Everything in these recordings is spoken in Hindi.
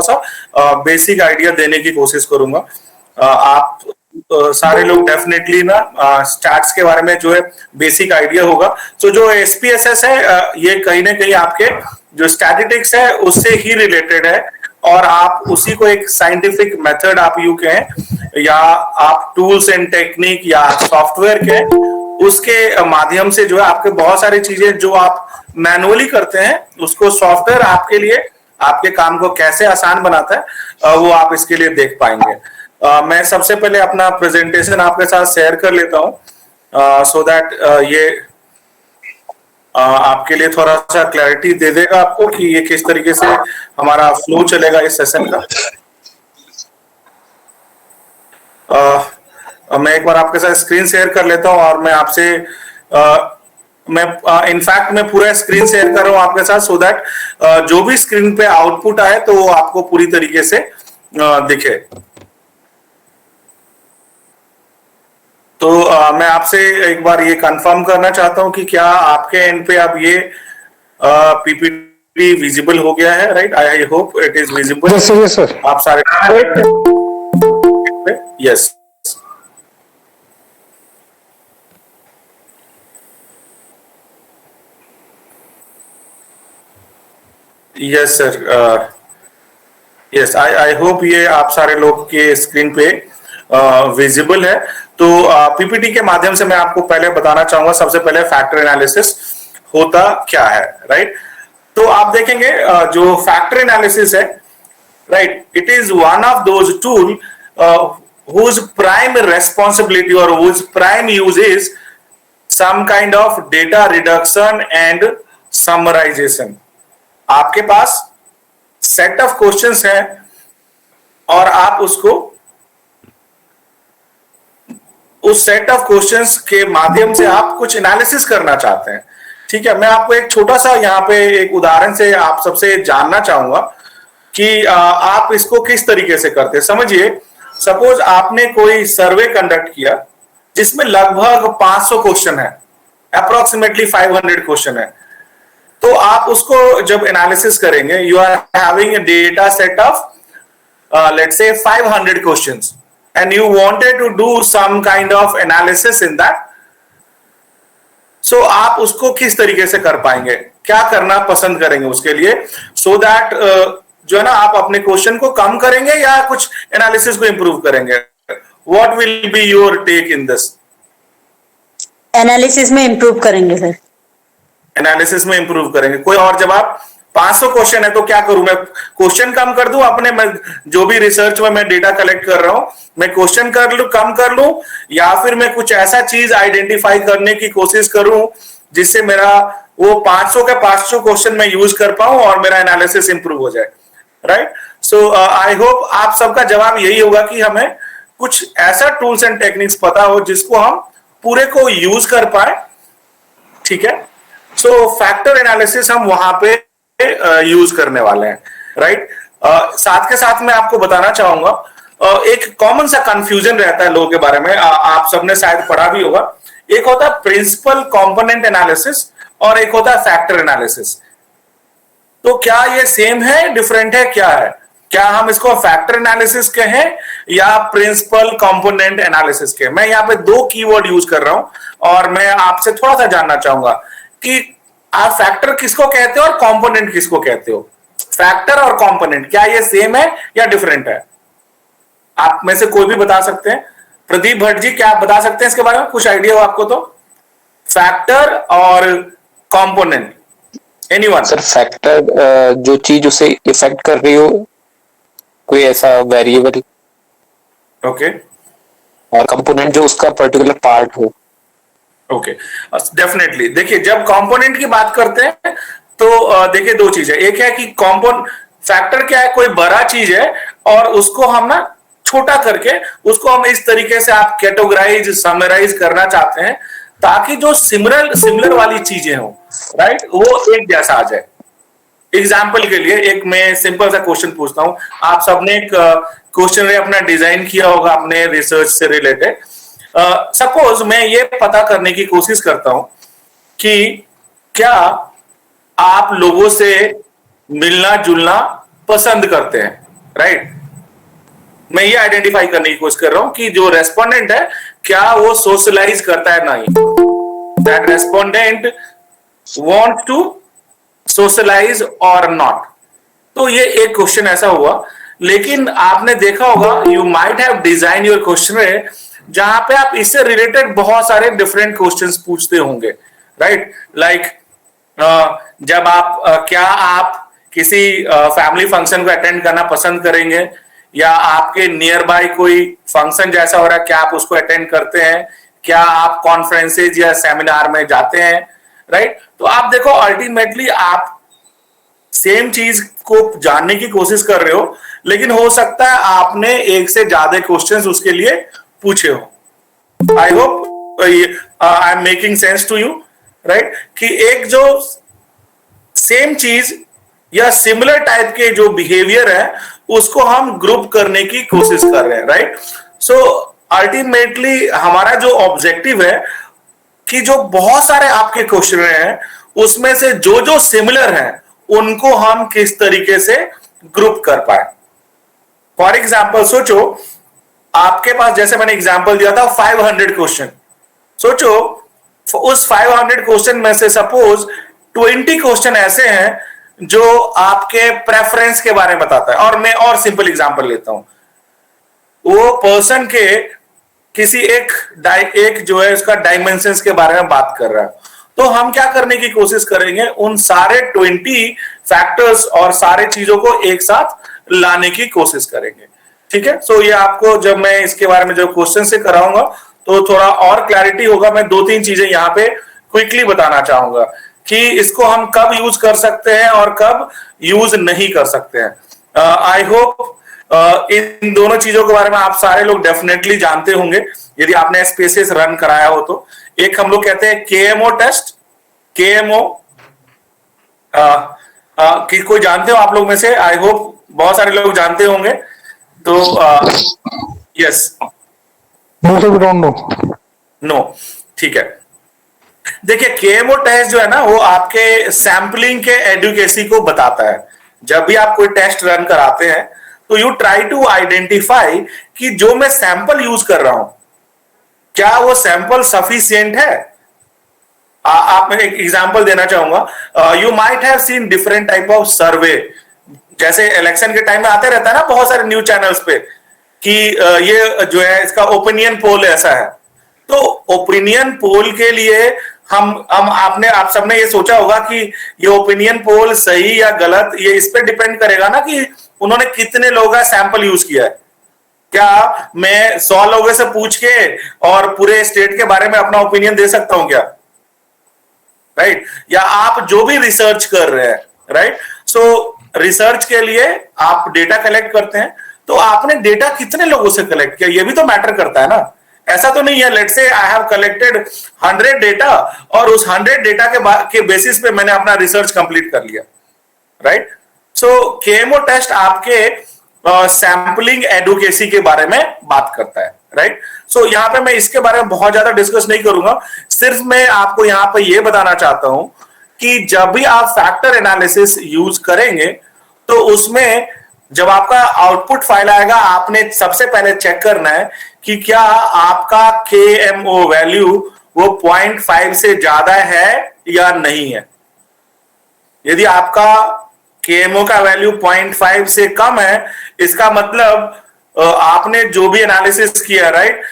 सा बेसिक आइडिया देने की कोशिश करूंगा। आप सारे लोग डेफिनेटली ना स्टैट्स के बारे में जो है बेसिक आइडिया होगा। तो जो एसपीएसएस है ये कहीं ना कहीं आपके जो स्टैटिस्टिक्स है उससे ही रिलेटेड है, और आप उसी को एक साइंटिफिक मेथड आप यू कहें या आप टूल्स एंड टेक्निक या सॉफ्टवेयर के उसके माध्यम से जो है आपके बहुत सारी चीजें जो आप मैनुअली करते हैं उसको सॉफ्टवेयर आपके लिए आपके काम को कैसे आसान बनाता है वो आप इसके लिए देख पाएंगे। मैं सबसे पहले अपना प्रेजेंटेशन आपके साथ शेयर कर लेता हूं सो दैट ये आपके लिए थोड़ा सा क्लैरिटी दे देगा आपको कि ये किस तरीके से हमारा फ्लो चलेगा इस सेशन का। मैं एक बार आपके साथ स्क्रीन शेयर कर लेता हूं और मैं आपसे मैं इनफैक्ट मैं पूरा स्क्रीन शेयर कर रहा हूं आपके साथ सो दैट जो भी स्क्रीन पे आउटपुट आए तो वो आपको पूरी तरीके से दिखे। तो मैं आपसे एक बार ये कंफर्म करना चाहता हूं कि क्या आपके एंड पे अब ये पीपीटी विजिबल हो गया है, right? I hope it is visible. Yes sir. आप सारे yes yes sir, yes I hope ये आप सारे लोग के स्क्रीन पे विजिबल है। तो पीपीटी के माध्यम से मैं आपको पहले बताना चाहूंगा सबसे पहले फैक्टर एनालिसिस होता क्या है, राइट? तो आप देखेंगे जो फैक्टर एनालिसिस है, right, it is one of those tool whose prime responsibility or whose prime use is some kind of data reduction and summarization। आपके पास सेट ऑफ क्वेश्चंस हैं और आप उसको उस सेट ऑफ क्वेश्चंस के माध्यम से आप कुछ एनालिसिस करना चाहते हैं, ठीक है? मैं आपको एक छोटा सा यहाँ पे एक उदाहरण से आप सबसे जानना चाहूंगा कि आप इसको किस तरीके से करते हैं। समझिए, सपोज आपने कोई सर्वे कंडक्ट किया जिसमें लगभग 500 क्वेश्चन है, अप्रोक्सीमेटली 500 क्वेश्चन है। तो आप उसको जब एनालिसिस करेंगे, you are having a data set of let's say 500 questions and you wanted to do some kind of analysis in that, so आप उसको किस तरीके से कर पाएंगे, क्या करना पसंद करेंगे उसके लिए, so that जो है ना आप अपने क्वेश्चन को कम करेंगे या कुछ एनालिसिस को इंप्रूव करेंगे? What will be your take in this? Analysis में इंप्रूव करेंगे सर। एनालिसिस में इंप्रूव करेंगे। कोई और जवाब? 500 क्वेश्चन है तो क्या करूं मैं? क्वेश्चन कम कर दूं अपने, मैं जो भी रिसर्च में मैं डेटा कलेक्ट कर रहा हूं मैं क्वेश्चन कम कर लूं, या फिर मैं कुछ ऐसा चीज आइडेंटिफाई करने की कोशिश करूं जिससे मेरा वो 500 के 500 क्वेश्चन मैं यूज कर पाऊं और मेरा एनालिसिस इंप्रूव हो जाए, राइट? सो आई होप आप सबका जवाब यही होगा कि हमें कुछ ऐसा टूल्स एंड टेक्निक्स पता हो जिसको हम पूरे को यूज कर पाए, ठीक है? सो फैक्टर एनालिसिस हम वहां पे यूज करने वाले हैं, राइट? साथ के साथ मैं आपको बताना चाहूंगा एक कॉमन सा कंफ्यूजन रहता है लोगों के बारे में, आप सबने शायद पढ़ा भी होगा। एक होता है प्रिंसिपल कंपोनेंट एनालिसिस और एक होता है फैक्टर एनालिसिस। तो क्या ये सेम है, डिफरेंट है, क्या है? क्या हम इसको फैक्टर एनालिसिस कहें या प्रिंसिपल कंपोनेंट एनालिसिस कहें? मैं यहाँ पे दो कीवर्ड यूज कर रहा हूं और मैं आपसे थोड़ा सा जानना चाहूंगा कि आप फैक्टर किसको कहते हो और कंपोनेंट किसको कहते हो? फैक्टर और कंपोनेंट क्या ये सेम है या डिफरेंट है? आप में से कोई भी बता सकते हैं। प्रदीप भट्ट जी, क्या आप बता सकते हैं इसके बारे में? कुछ आइडिया हो आपको तो? फैक्टर और कंपोनेंट, एनीवन? सर फैक्टर जो चीज उसे इफेक्ट कर रही हो, कोई ऐसा वेरिएबल। ओके। और कंपोनेंट जो उसका पर्टिकुलर पार्ट हो। Okay, definitely. देखिए, जब कंपोनेंट की बात करते हैं तो देखिए दो चीज है। एक है कि कंपोनेंट फैक्टर क्या है, कोई बड़ा चीज है और उसको हम ना छोटा करके उसको हम इस तरीके से आप कैटेगराइज समराइज करना चाहते हैं ताकि जो सिमिलर वाली चीजें हो, राइट, वो एक जैसा आ जाए। एग्जाम्पल के लिए एक मैं सिंपल सा क्वेश्चन पूछता हूं। आप सबने एक क्वेश्चन अपना डिजाइन किया होगा अपने रिसर्च से रिलेटेड। सपोज मैं ये पता करने की कोशिश करता हूं कि क्या आप लोगों से मिलना जुलना पसंद करते हैं, राइट। मैं ये आइडेंटिफाई करने की कोशिश कर रहा हूं कि जो रेस्पोंडेंट है क्या वो सोशलाइज करता है, नहीं, that respondent want to socialise और नॉट। तो ये एक क्वेश्चन ऐसा हुआ। लेकिन आपने देखा होगा, you might have design your question जहां पे आप इससे रिलेटेड बहुत सारे डिफरेंट क्वेश्चंस पूछते होंगे, राइट। लाइक जब आप क्या आप किसी फैमिली फंक्शन को अटेंड करना पसंद करेंगे, या आपके नियर बाय कोई फंक्शन जैसा हो रहा है क्या आप उसको अटेंड करते हैं, क्या आप कॉन्फ्रेंसेज या सेमिनार में जाते हैं, राइट। तो आप देखो अल्टीमेटली आप सेम चीज को जानने की कोशिश कर रहे हो, लेकिन हो सकता है आपने एक से ज्यादा क्वेश्चंस उसके लिए पूछे हो। I hope I am making sense to you, right. कि एक जो सेम चीज या सिमिलर टाइप के जो बिहेवियर है उसको हम ग्रुप करने की कोशिश कर रहे हैं, राइट। सो अल्टीमेटली हमारा जो ऑब्जेक्टिव है कि जो बहुत सारे आपके क्वेश्चन हैं उसमें से जो जो सिमिलर हैं उनको हम किस तरीके से ग्रुप कर पाए। फॉर एग्जाम्पल सोचो आपके पास, जैसे मैंने एग्जाम्पल दिया था 500 क्वेश्चन। सोचो उस 500 क्वेश्चन में से सपोज 20 क्वेश्चन ऐसे हैं जो आपके प्रेफरेंस के बारे में बताता है। और मैं और सिंपल एग्जांपल लेता हूं, वो पर्सन के किसी एक जो है उसका डायमेंशंस के बारे में बात कर रहा है, तो हम क्या करने की कोशिश करेंगे, उन सारे 20 फैक्टर्स और सारे चीजों को एक साथ लाने की कोशिश करेंगे, ठीक है। सो ये आपको जब मैं इसके बारे में जब क्वेश्चन से कराऊंगा तो थोड़ा और क्लैरिटी होगा। मैं 2-3 चीजें यहाँ पे क्विकली बताना चाहूंगा कि इसको हम कब यूज कर सकते हैं और कब यूज नहीं कर सकते हैं। आई होप इन दोनों चीजों के बारे में आप सारे लोग डेफिनेटली जानते होंगे यदि आपने स्पेसेस रन कराया हो तो। एक हम लोग कहते हैं केएमओ टेस्ट, केएमओ कि कोई जानते हो आप लोग में से? आई होप बहुत सारे लोग जानते होंगे। तो yes, no sir, we don't know. No, ठीक है। देखिए केएमओ टेस्ट जो है ना वो आपके सैंपलिंग के एडुकेसी को बताता है। जब भी आप कोई टेस्ट रन कराते हैं तो यू ट्राई टू आइडेंटिफाई कि जो मैं सैंपल यूज कर रहा हूं क्या वो सैंपल सफिशिएंट है। आप मैं एक एग्जांपल देना चाहूंगा। You might have seen different type of सर्वे, जैसे इलेक्शन के टाइम में आते रहता है ना बहुत सारे न्यूज चैनल्स पे कि ये जो है इसका ओपिनियन पोल ऐसा है। तो ओपिनियन पोल के लिए आप सबने ये सोचा होगा कि ये ओपिनियन पोल सही या गलत, ये इस पे डिपेंड करेगा ना कि उन्होंने कितने लोगों का सैंपल यूज किया है। क्या मैं 100 लोगों से पूछ के और पूरे स्टेट के बारे में अपना ओपिनियन दे सकता हूं क्या? राइट। या आप जो भी रिसर्च कर रहे हैं, राइट। सो रिसर्च के लिए आप डेटा कलेक्ट करते हैं, तो आपने डेटा कितने लोगों से कलेक्ट किया ये भी तो मैटर करता है ना। ऐसा तो नहीं है let's say I have collected 100 data और उस 100 डेटा के बेसिस पे मैंने अपना रिसर्च कंप्लीट कर लिया, राइट। सो केएमओ टेस्ट आपके सैंपलिंग एडुकेसी के बारे में बात करता है, राइट। सो यहां पे मैं इसके बारे में बहुत ज्यादा डिस्कस नहीं करूंगा, सिर्फ मैं आपको यहां पे ये बताना चाहता हूं कि जब भी आप फैक्टर एनालिसिस यूज करेंगे तो उसमें जब आपका आउटपुट फाइल आएगा आपने सबसे पहले चेक करना है कि क्या आपका केएमओ वैल्यू वो 0.5 से ज्यादा है या नहीं है। यदि आपका केएमओ का वैल्यू 0.5 से कम है इसका मतलब आपने जो भी एनालिसिस किया, राइट,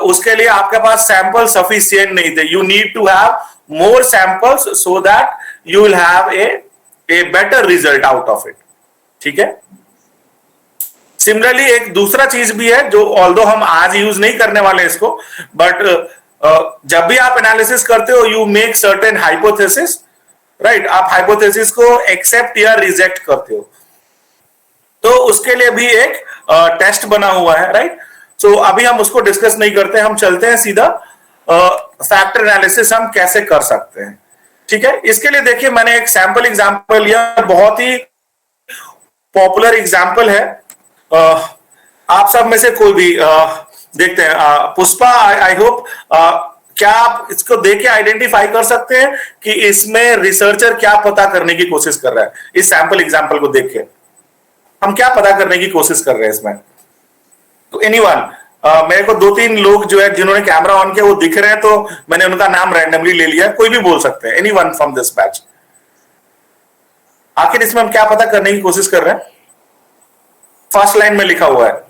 उसके लिए आपके पास सैंपल सफिशिएंट नहीं थे। You need to have more samples so that you will have a better result out of it, ठीक है। सिमिलरली एक दूसरा चीज भी है जो ऑल्दो हम आज यूज नहीं करने वाले इसको, बट जब भी आप एनालिसिस करते हो you make certain hypothesis, right. आप हाइपोथेसिस को एक्सेप्ट या रिजेक्ट करते हो, तो उसके लिए भी एक टेस्ट बना हुआ है, राइट। सो अभी हम उसको डिस्कस नहीं करते, हम चलते हैं सीधा फैक्टर एनालिसिस हम कैसे कर सकते हैं, ठीक है। इसके लिए देखिए मैंने एक सैंपल एग्जांपल लिया, बहुत ही पॉपुलर एग्जांपल है। आप सब में से कोई भी देखते हैं, पुष्पा, आई होप क्या आप इसको देख के आइडेंटिफाई कर सकते हैं कि इसमें रिसर्चर क्या पता करने की कोशिश कर रहा है इस सैंपल एग्जांपल को देख के? हम क्या पता करने की कोशिश कर रहे हैं इसमें? तो एनीवन, मेरे को 2-3 लोग जो है जिन्होंने कैमरा ऑन किया वो दिख रहे हैं, तो मैंने उनका नाम रैंडमली ले लिया, कोई भी बोल सकते हैं, एनीवन फ्रॉम दिस बैच। आखिर इसमें हम क्या पता करने की कोशिश कर रहे हैं? फर्स्ट लाइन में लिखा हुआ है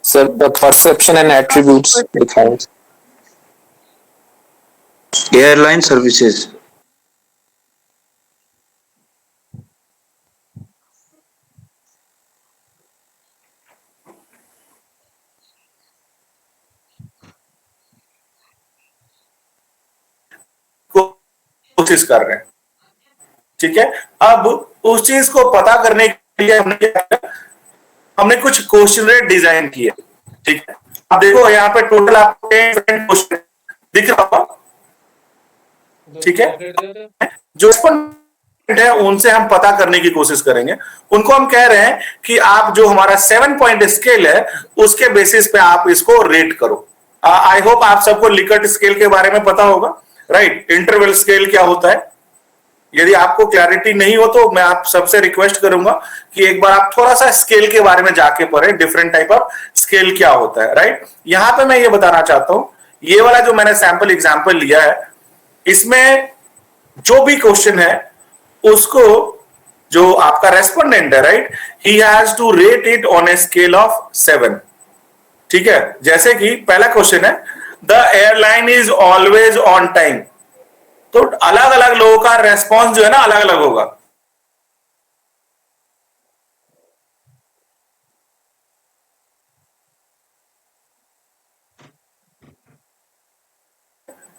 sir the perception and attributes लिखा है। Airline services. कोशिश कर रहे हैं, ठीक है। अब उस चीज को पता करने के लिए हमने कुछ क्वेश्चन डिजाइन किए, ठीक है। अब देखो यहाँ पे टोटल आपको 10 क्वेश्चन दिख रहा होगा, ठीक है। जो है उनसे हम पता करने की कोशिश करेंगे। उनको हम कह रहे हैं कि आप जो हमारा 7 पॉइंट स्केल है उसके बेसिस पे आप इसको रेट करो। आई होप आप सबको लिकर्ट स्केल के बारे में पता होगा, राइट। इंटरवल स्केल क्या होता है, यदि आपको क्लैरिटी नहीं हो तो मैं आप सबसे रिक्वेस्ट करूंगा कि एक बार आप थोड़ा सा स्केल के बारे में जाके पढ़ें, डिफरेंट टाइप ऑफ स्केल क्या होता है, राइट। यहां पे मैं ये बताना चाहता हूं, ये वाला जो मैंने सैंपल एग्जांपल लिया है, इसमें जो भी क्वेश्चन है उसको जो आपका रेस्पोंडेंट है, right, he has to rate it on a scale of 7, ठीक है। जैसे कि पहला क्वेश्चन है, the airline is always on time. तो अलग अलग लोगों का रेस्पॉन्स जो है ना अलग अलग होगा।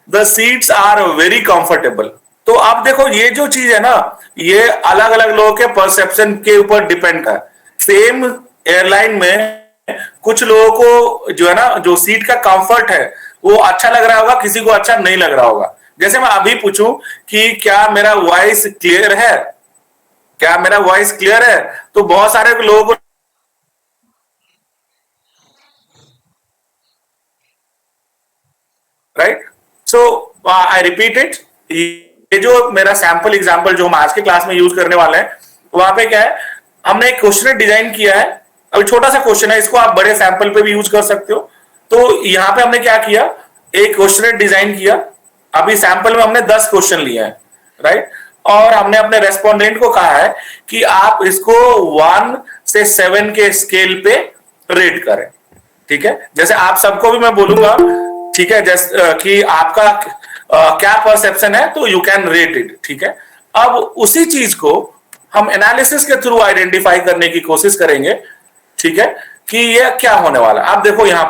The seats are very comfortable. तो आप देखो ये जो चीज है ना, ये अलग अलग लोगों के परसेप्शन के ऊपर डिपेंड है। सेम एयरलाइन में कुछ लोगों को जो है ना, जो सीट का कंफर्ट है वो अच्छा लग रहा होगा, किसी को अच्छा नहीं लग रहा होगा। जैसे मैं अभी पूछूं कि क्या मेरा वॉइस क्लियर है, क्या मेरा वॉइस क्लियर है, तो बहुत सारे लोगों को, right. So I repeat it, ये जो मेरा सैंपल एग्जांपल जो हम आज के क्लास में यूज करने वाले हैं, वहां पे क्या है, हमने एक क्वेश्चन डिजाइन किया है। अभी छोटा सा क्वेश्चन है, इसको आप बड़े सैंपल पे भी यूज कर सकते हो। तो यहां पे हमने क्या किया, एक क्वेश्चन डिजाइन किया। अभी सैंपल में हमने 10 क्वेश्चन लिए हैं, राइट। और हमने अपने रेस्पोंडेंट को कहा है कि आप इसको 1 से 7 के स्केल पे रेट करें, ठीक है। जैसे आप सबको भी मैं बोलूंगा, ठीक है, जैसे कि आपका क्या परसेप्शन है, तो यू कैन रेट इट, ठीक है। अब उसी चीज को हम एनालिसिस के थ्रू आइडेंटिफाई करने की कोशिश करेंगे, ठीक है, कि ये क्या होने वाला। आप देखो यहां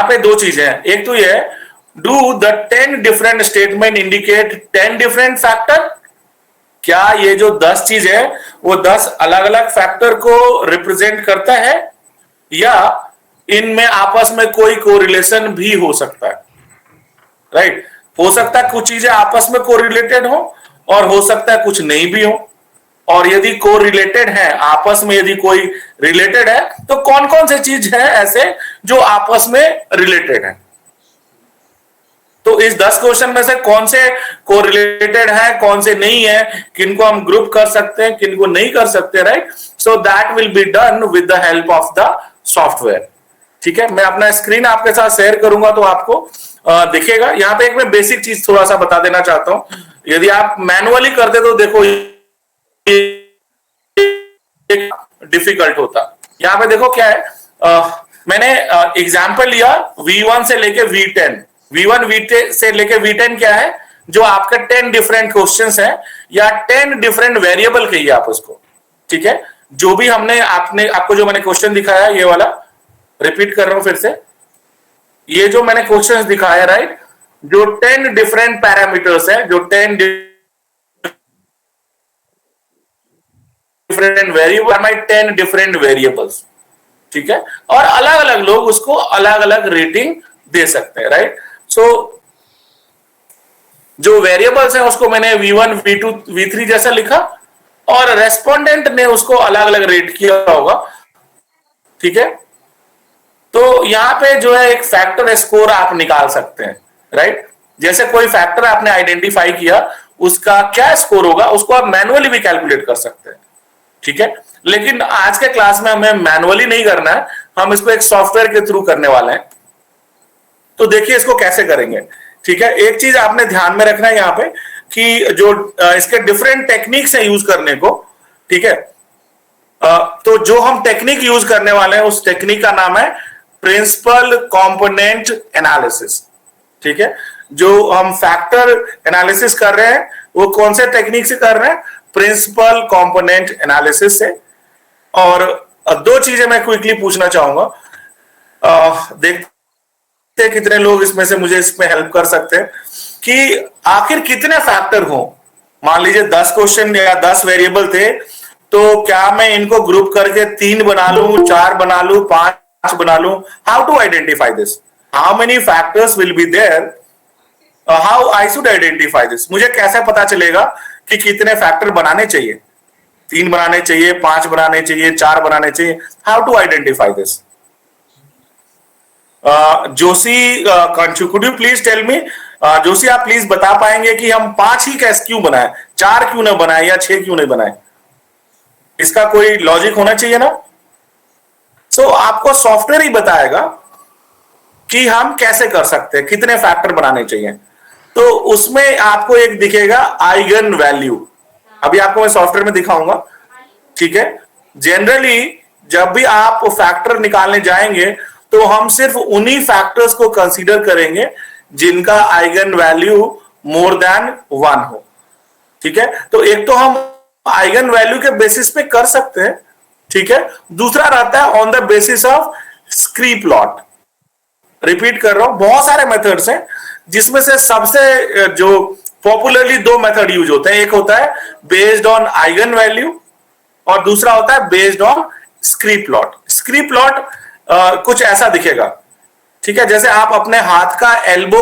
पे 2 चीजें हैं। एक तो ये do the 10 different statement indicate 10 different factor. क्या ये जो 10 चीज है वो 10 अलग अलग फैक्टर को रिप्रेजेंट करता है, या इनमें आपस में कोई कोरिलेशन भी हो सकता है, राइट। हो सकता है कुछ चीजें आपस में कोरिलेटेड हो और हो सकता है कुछ नहीं भी हो। और यदि कोरिलेटेड है, आपस में यदि कोई रिलेटेड है, तो कौन कौन से चीज है ऐसे जो आपस में रिलेटेड है। तो इस 10 क्वेश्चन में से कौन से कोरिलेटेड है, कौन से नहीं है, किनको हम ग्रुप कर सकते हैं, किनको नहीं कर सकते, right. So that will be done with the help of the software, ठीक है। मैं अपना स्क्रीन आपके साथ शेयर करूंगा तो आपको दिखेगा। यहाँ पे एक मैं बेसिक चीज थोड़ा सा बता देना चाहता हूं। यदि आप मैनुअली करते तो देखो डिफिकल्ट होता। यहाँ पे देखो क्या है, मैंने एग्जाम्पल लिया V1 से लेके V10। V1 V10 से लेके V10 क्या है, जो आपके 10 डिफरेंट क्वेश्चंस हैं, या 10 डिफरेंट वेरिएबल कहिए आप उसको, ठीक है। जो भी हमने आपको जो मैंने क्वेश्चन दिखाया, ये वाला रिपीट कर रहा हूं फिर से, ये जो मैंने क्वेश्चंस दिखाया, राइट, जो 10 डिफरेंट पैरामीटर्स है, जो 10 different variable, my 10 different variables, ठीक है। और अलग अलग लोग उसको अलग अलग रेटिंग दे सकते हैं, राइट। सो जो वेरिएबल्स हैं उसको मैंने V1 V2 V3 जैसा लिखा, और रेस्पोंडेंट ने उसको अलग अलग रेट किया होगा, ठीक है। तो यहां पे जो है एक फैक्टर स्कोर आप निकाल सकते हैं, राइट। जैसे कोई फैक्टर आपने आइडेंटिफाई किया, उसका क्या स्कोर होगा, उसको आप मैनुअली भी कैलकुलेट कर सकते हैं, ठीक है। लेकिन आज के क्लास में हमें मैनुअली नहीं करना है, हम इसको एक सॉफ्टवेयर के थ्रू करने वाले हैं। तो देखिए इसको कैसे करेंगे, ठीक है। एक चीज आपने ध्यान में रखना है यहाँ पे कि जो इसके डिफरेंट टेक्निक्स है यूज करने को, ठीक है। तो जो हम टेक्निक यूज करने वाले हैं उस टेक्निक का नाम है प्रिंसिपल कंपोनेंट एनालिसिस, ठीक है। जो हम फैक्टर एनालिसिस कर रहे हैं वो कौन से टेक्निक से कर रहे हैं, प्रिंसिपल कंपोनेंट एनालिसिस से। और दो चीजें मैं क्विकली पूछना चाहूंगा, देखते कितने लोग इसमें से मुझे इसमें हेल्प कर सकते हैं कि आखिर कितने फैक्टर हो। मान लीजिए 10 क्वेश्चन या 10 वेरिएबल थे, तो क्या मैं इनको ग्रुप करके 3 बना लूं, 4 बना लूं, 5 बना लूं? How to identify this, how many factors will be there, how I should identify this? मुझे कैसे पता चलेगा कि कितने फैक्टर बनाने चाहिए? 3 बनाने चाहिए, 5 बनाने चाहिए, 4 बनाने चाहिए? How to identify this? Joshi, could you please tell me? Joshi आप प्लीज बता पाएंगे कि हम 5 ही कैसे क्यों बनाए, 4 क्यों ना बनाए या 6 क्यों नहीं बनाए? इसका कोई लॉजिक होना चाहिए ना। सो आपको सॉफ्टवेयर ही बताएगा कि हम कैसे कर सकते हैं, कितने फैक्टर बनाने चाहिए। तो उसमें आपको एक दिखेगा आइगन वैल्यू, अभी आपको मैं सॉफ्टवेयर में दिखाऊंगा, ठीक है। जनरली जब भी आप फैक्टर निकालने जाएंगे तो हम सिर्फ उन्हीं फैक्टर्स को कंसीडर करेंगे जिनका आइगन वैल्यू मोर देन 1 हो, ठीक है। तो एक तो हम आइगन वैल्यू के बेसिस पे कर सकते हैं, ठीक है। दूसरा रहता है on the basis of scree plot. Repeat कर रहा हूं, बहुत सारे मेथड्स हैं जिसमें से सबसे जो पॉपुलरली 2 मेथड यूज होते हैं, एक होता है बेस्ड ऑन आइगन वैल्यू और दूसरा होता है बेस्ड ऑन स्क्री प्लॉट। स्क्री प्लॉट कुछ ऐसा दिखेगा, ठीक है। जैसे आप अपने हाथ का एल्बो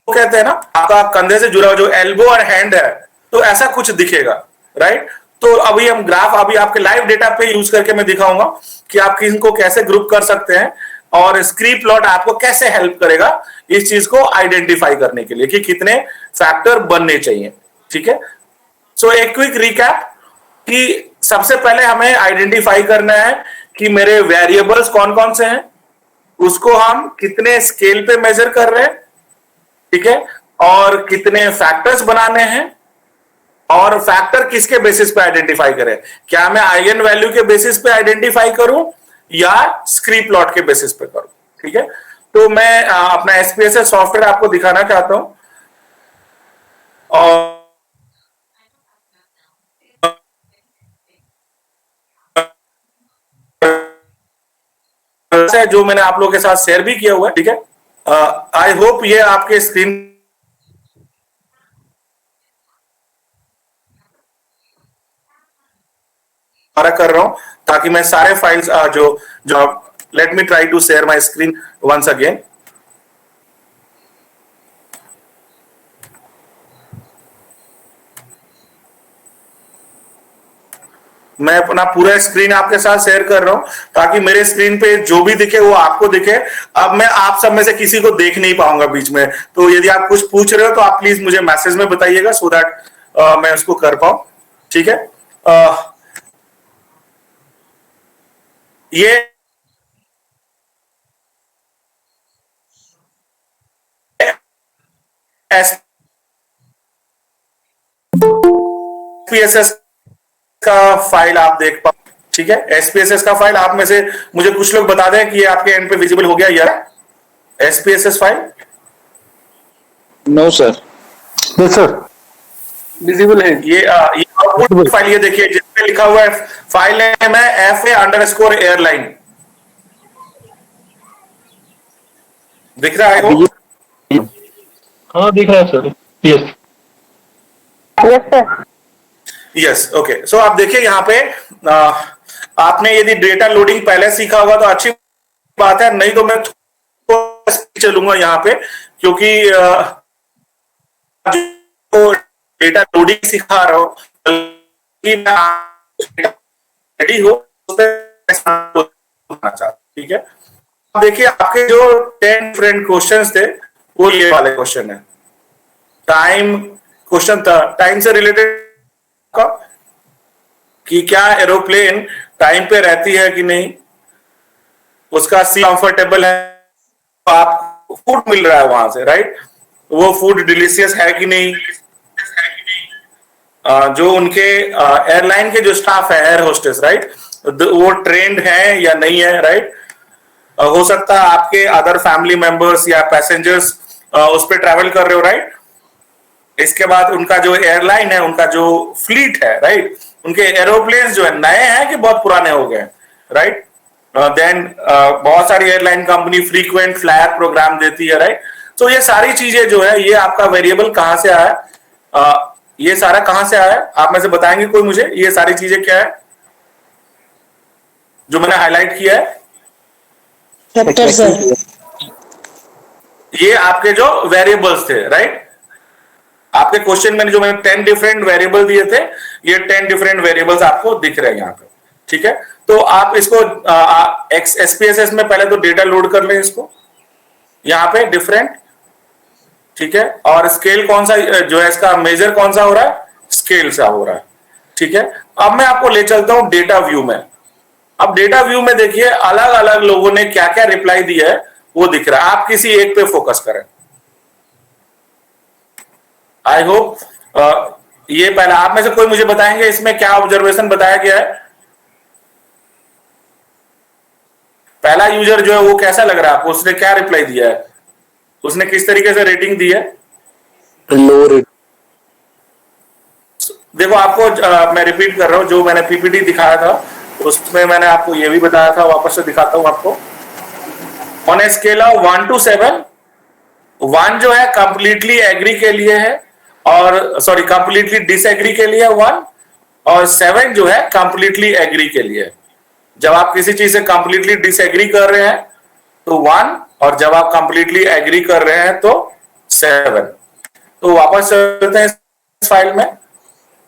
कहते हैं ना, आपका कंधे से जुड़ा हुआ जो एल्बो और हैंड है, तो ऐसा कुछ दिखेगा, राइट। तो अभी हम ग्राफ अभी आपके लाइव डेटा पे यूज करके मैं दिखाऊंगा कि आप इनको कैसे ग्रुप कर सकते हैं और स्क्री प्लॉट आपको कैसे हेल्प करेगा इस चीज को आइडेंटिफाई करने के लिए कि कितने फैक्टर बनने चाहिए, ठीक है। सो एक क्विक रिकैप कि सबसे पहले हमें आइडेंटिफाई करना है कि मेरे वेरिएबल्स कौन कौन से हैं, उसको हम कितने स्केल पे मेजर कर रहे हैं, ठीक है, और कितने फैक्टर्स बनाने हैं और फैक्टर किसके बेसिस पे आइडेंटिफाई करें। क्या मैं आइगन वैल्यू के बेसिस पे आइडेंटिफाई करूं या स्क्री प्लॉट के बेसिस पे करूं, ठीक है। तो मैं अपना एसपीएसएस सॉफ्टवेयर आपको दिखाना चाहता हूं और जो मैंने आप लोगों के साथ शेयर भी किया हुआ है, ठीक है। आई होप ये आपके स्क्रीन कर रहा हूं ताकि मैं सारे फाइल्स जो let me try to share my screen once again. मैं अपना पूरा स्क्रीन आपके साथ शेयर कर रहा हूं ताकि मेरे स्क्रीन पे जो भी दिखे वो आपको दिखे। अब मैं आप सब में से किसी को देख नहीं पाऊंगा बीच में, तो यदि आप कुछ पूछ रहे हो तो आप प्लीज मुझे मैसेज में बताइएगा सो दैट मैं उसको कर पाऊं, ठीक है। ये एसपीएसएस का फाइल आप देख पाओ, ठीक है। एसपीएसएस का फाइल आप में से मुझे कुछ लोग बता दें कि ये आपके एंड पे विजिबल हो गया यार SPSS file? No, sir. Yes sir, visible है। ये आउटपुट फाइल ये देखिए जिसमें लिखा हुआ है फाइल नेम है FA_airline, दिख रहा है वो? हाँ दिख रहा है sir, yes yes sir. Yes, okay. So आप देखिए यहाँ पे आपने यदि डेटा लोडिंग पहले सीखा होगा तो अच्छी बात है, नहीं तो मैं चलूंगा यहाँ पे क्योंकि जो डेटा लोडिंग सिखा रहा हूँ रेडी हो, ठीक है। देखिए आपके जो 10 डिफरेंट क्वेश्चंस थे वो ये वाले क्वेश्चन है। टाइम क्वेश्चन था, टाइम से रिलेटेड का कि क्या एरोप्लेन टाइम पे रहती है कि नहीं, उसका सीट कंफर्टेबल है, आपको फूड मिल रहा है वहां से, राइट, वो फूड डिलीशियस है कि नहीं, जो उनके एयरलाइन के जो स्टाफ है, एयर होस्टेस, राइट, वो ट्रेंड है या नहीं है, राइट। हो सकता है आपके अदर फैमिली मेंबर्स या पैसेंजर्स उस पर ट्रैवल कर रहे हो, राइट। इसके बाद उनका जो एयरलाइन है, उनका जो फ्लीट है, राइट, उनके एरोप्लेन्स जो है नए हैं कि बहुत पुराने हो गए, राइट। देन बहुत सारी airline company frequent flyer programme देती है, राइट। तो ये सारी चीजें जो है, ये आपका वेरिएबल कहां से आया, ये सारा कहां से आया, आप में से बताएंगे कोई मुझे, ये सारी चीजें क्या है जो मैंने हाईलाइट किया है? Chapter sir. ये आपके जो वेरिएबल्स थे, राइट। आपके क्वेश्चन में जो मैंने 10 डिफरेंट वेरिएबल दिए थे, ये 10 डिफरेंट वेरिएबल्स आपको दिख रहे हैं यहाँ पे, ठीक है। तो आप इसको SPSS में पहले तो डेटा लोड कर लें इसको, यहाँ पे डिफरेंट, ठीक है। और स्केल कौन सा जो है, इसका मेजर कौन सा हो रहा है, स्केल सा हो रहा है, ठीक है। अब मैं आपको ले चलता हूं डेटा व्यू में। अब डेटा व्यू में देखिए अलग अलग लोगों ने क्या क्या रिप्लाई दिया है वो दिख रहा है। आप किसी एक पे फोकस करें। आई होप ये पहला, आप में से कोई मुझे बताएंगे इसमें क्या ऑब्जर्वेशन बताया गया है? पहला यूजर जो है वो कैसा लग रहा है आपको, उसने क्या रिप्लाई दिया है, उसने किस तरीके से रेटिंग दी है? लो रेट। देखो आपको मैं रिपीट कर रहा हूं, जो मैंने पीपीटी दिखाया था उसमें मैंने आपको ये भी बताया था, वापस से दिखाता हूं आपको। On a scale of 1 to 7, 1 जो है कंप्लीटली एग्री के लिए है, और सॉरी कंप्लीटली डिसएग्री के लिए 1, और 7 जो है कंप्लीटली एग्री के लिए। जब आप किसी चीज से कंप्लीटली डिसएग्री कर रहे हैं तो 1, और जब आप कंप्लीटली एग्री कर रहे हैं तो 7। तो वापस चलते हैं इस फाइल में।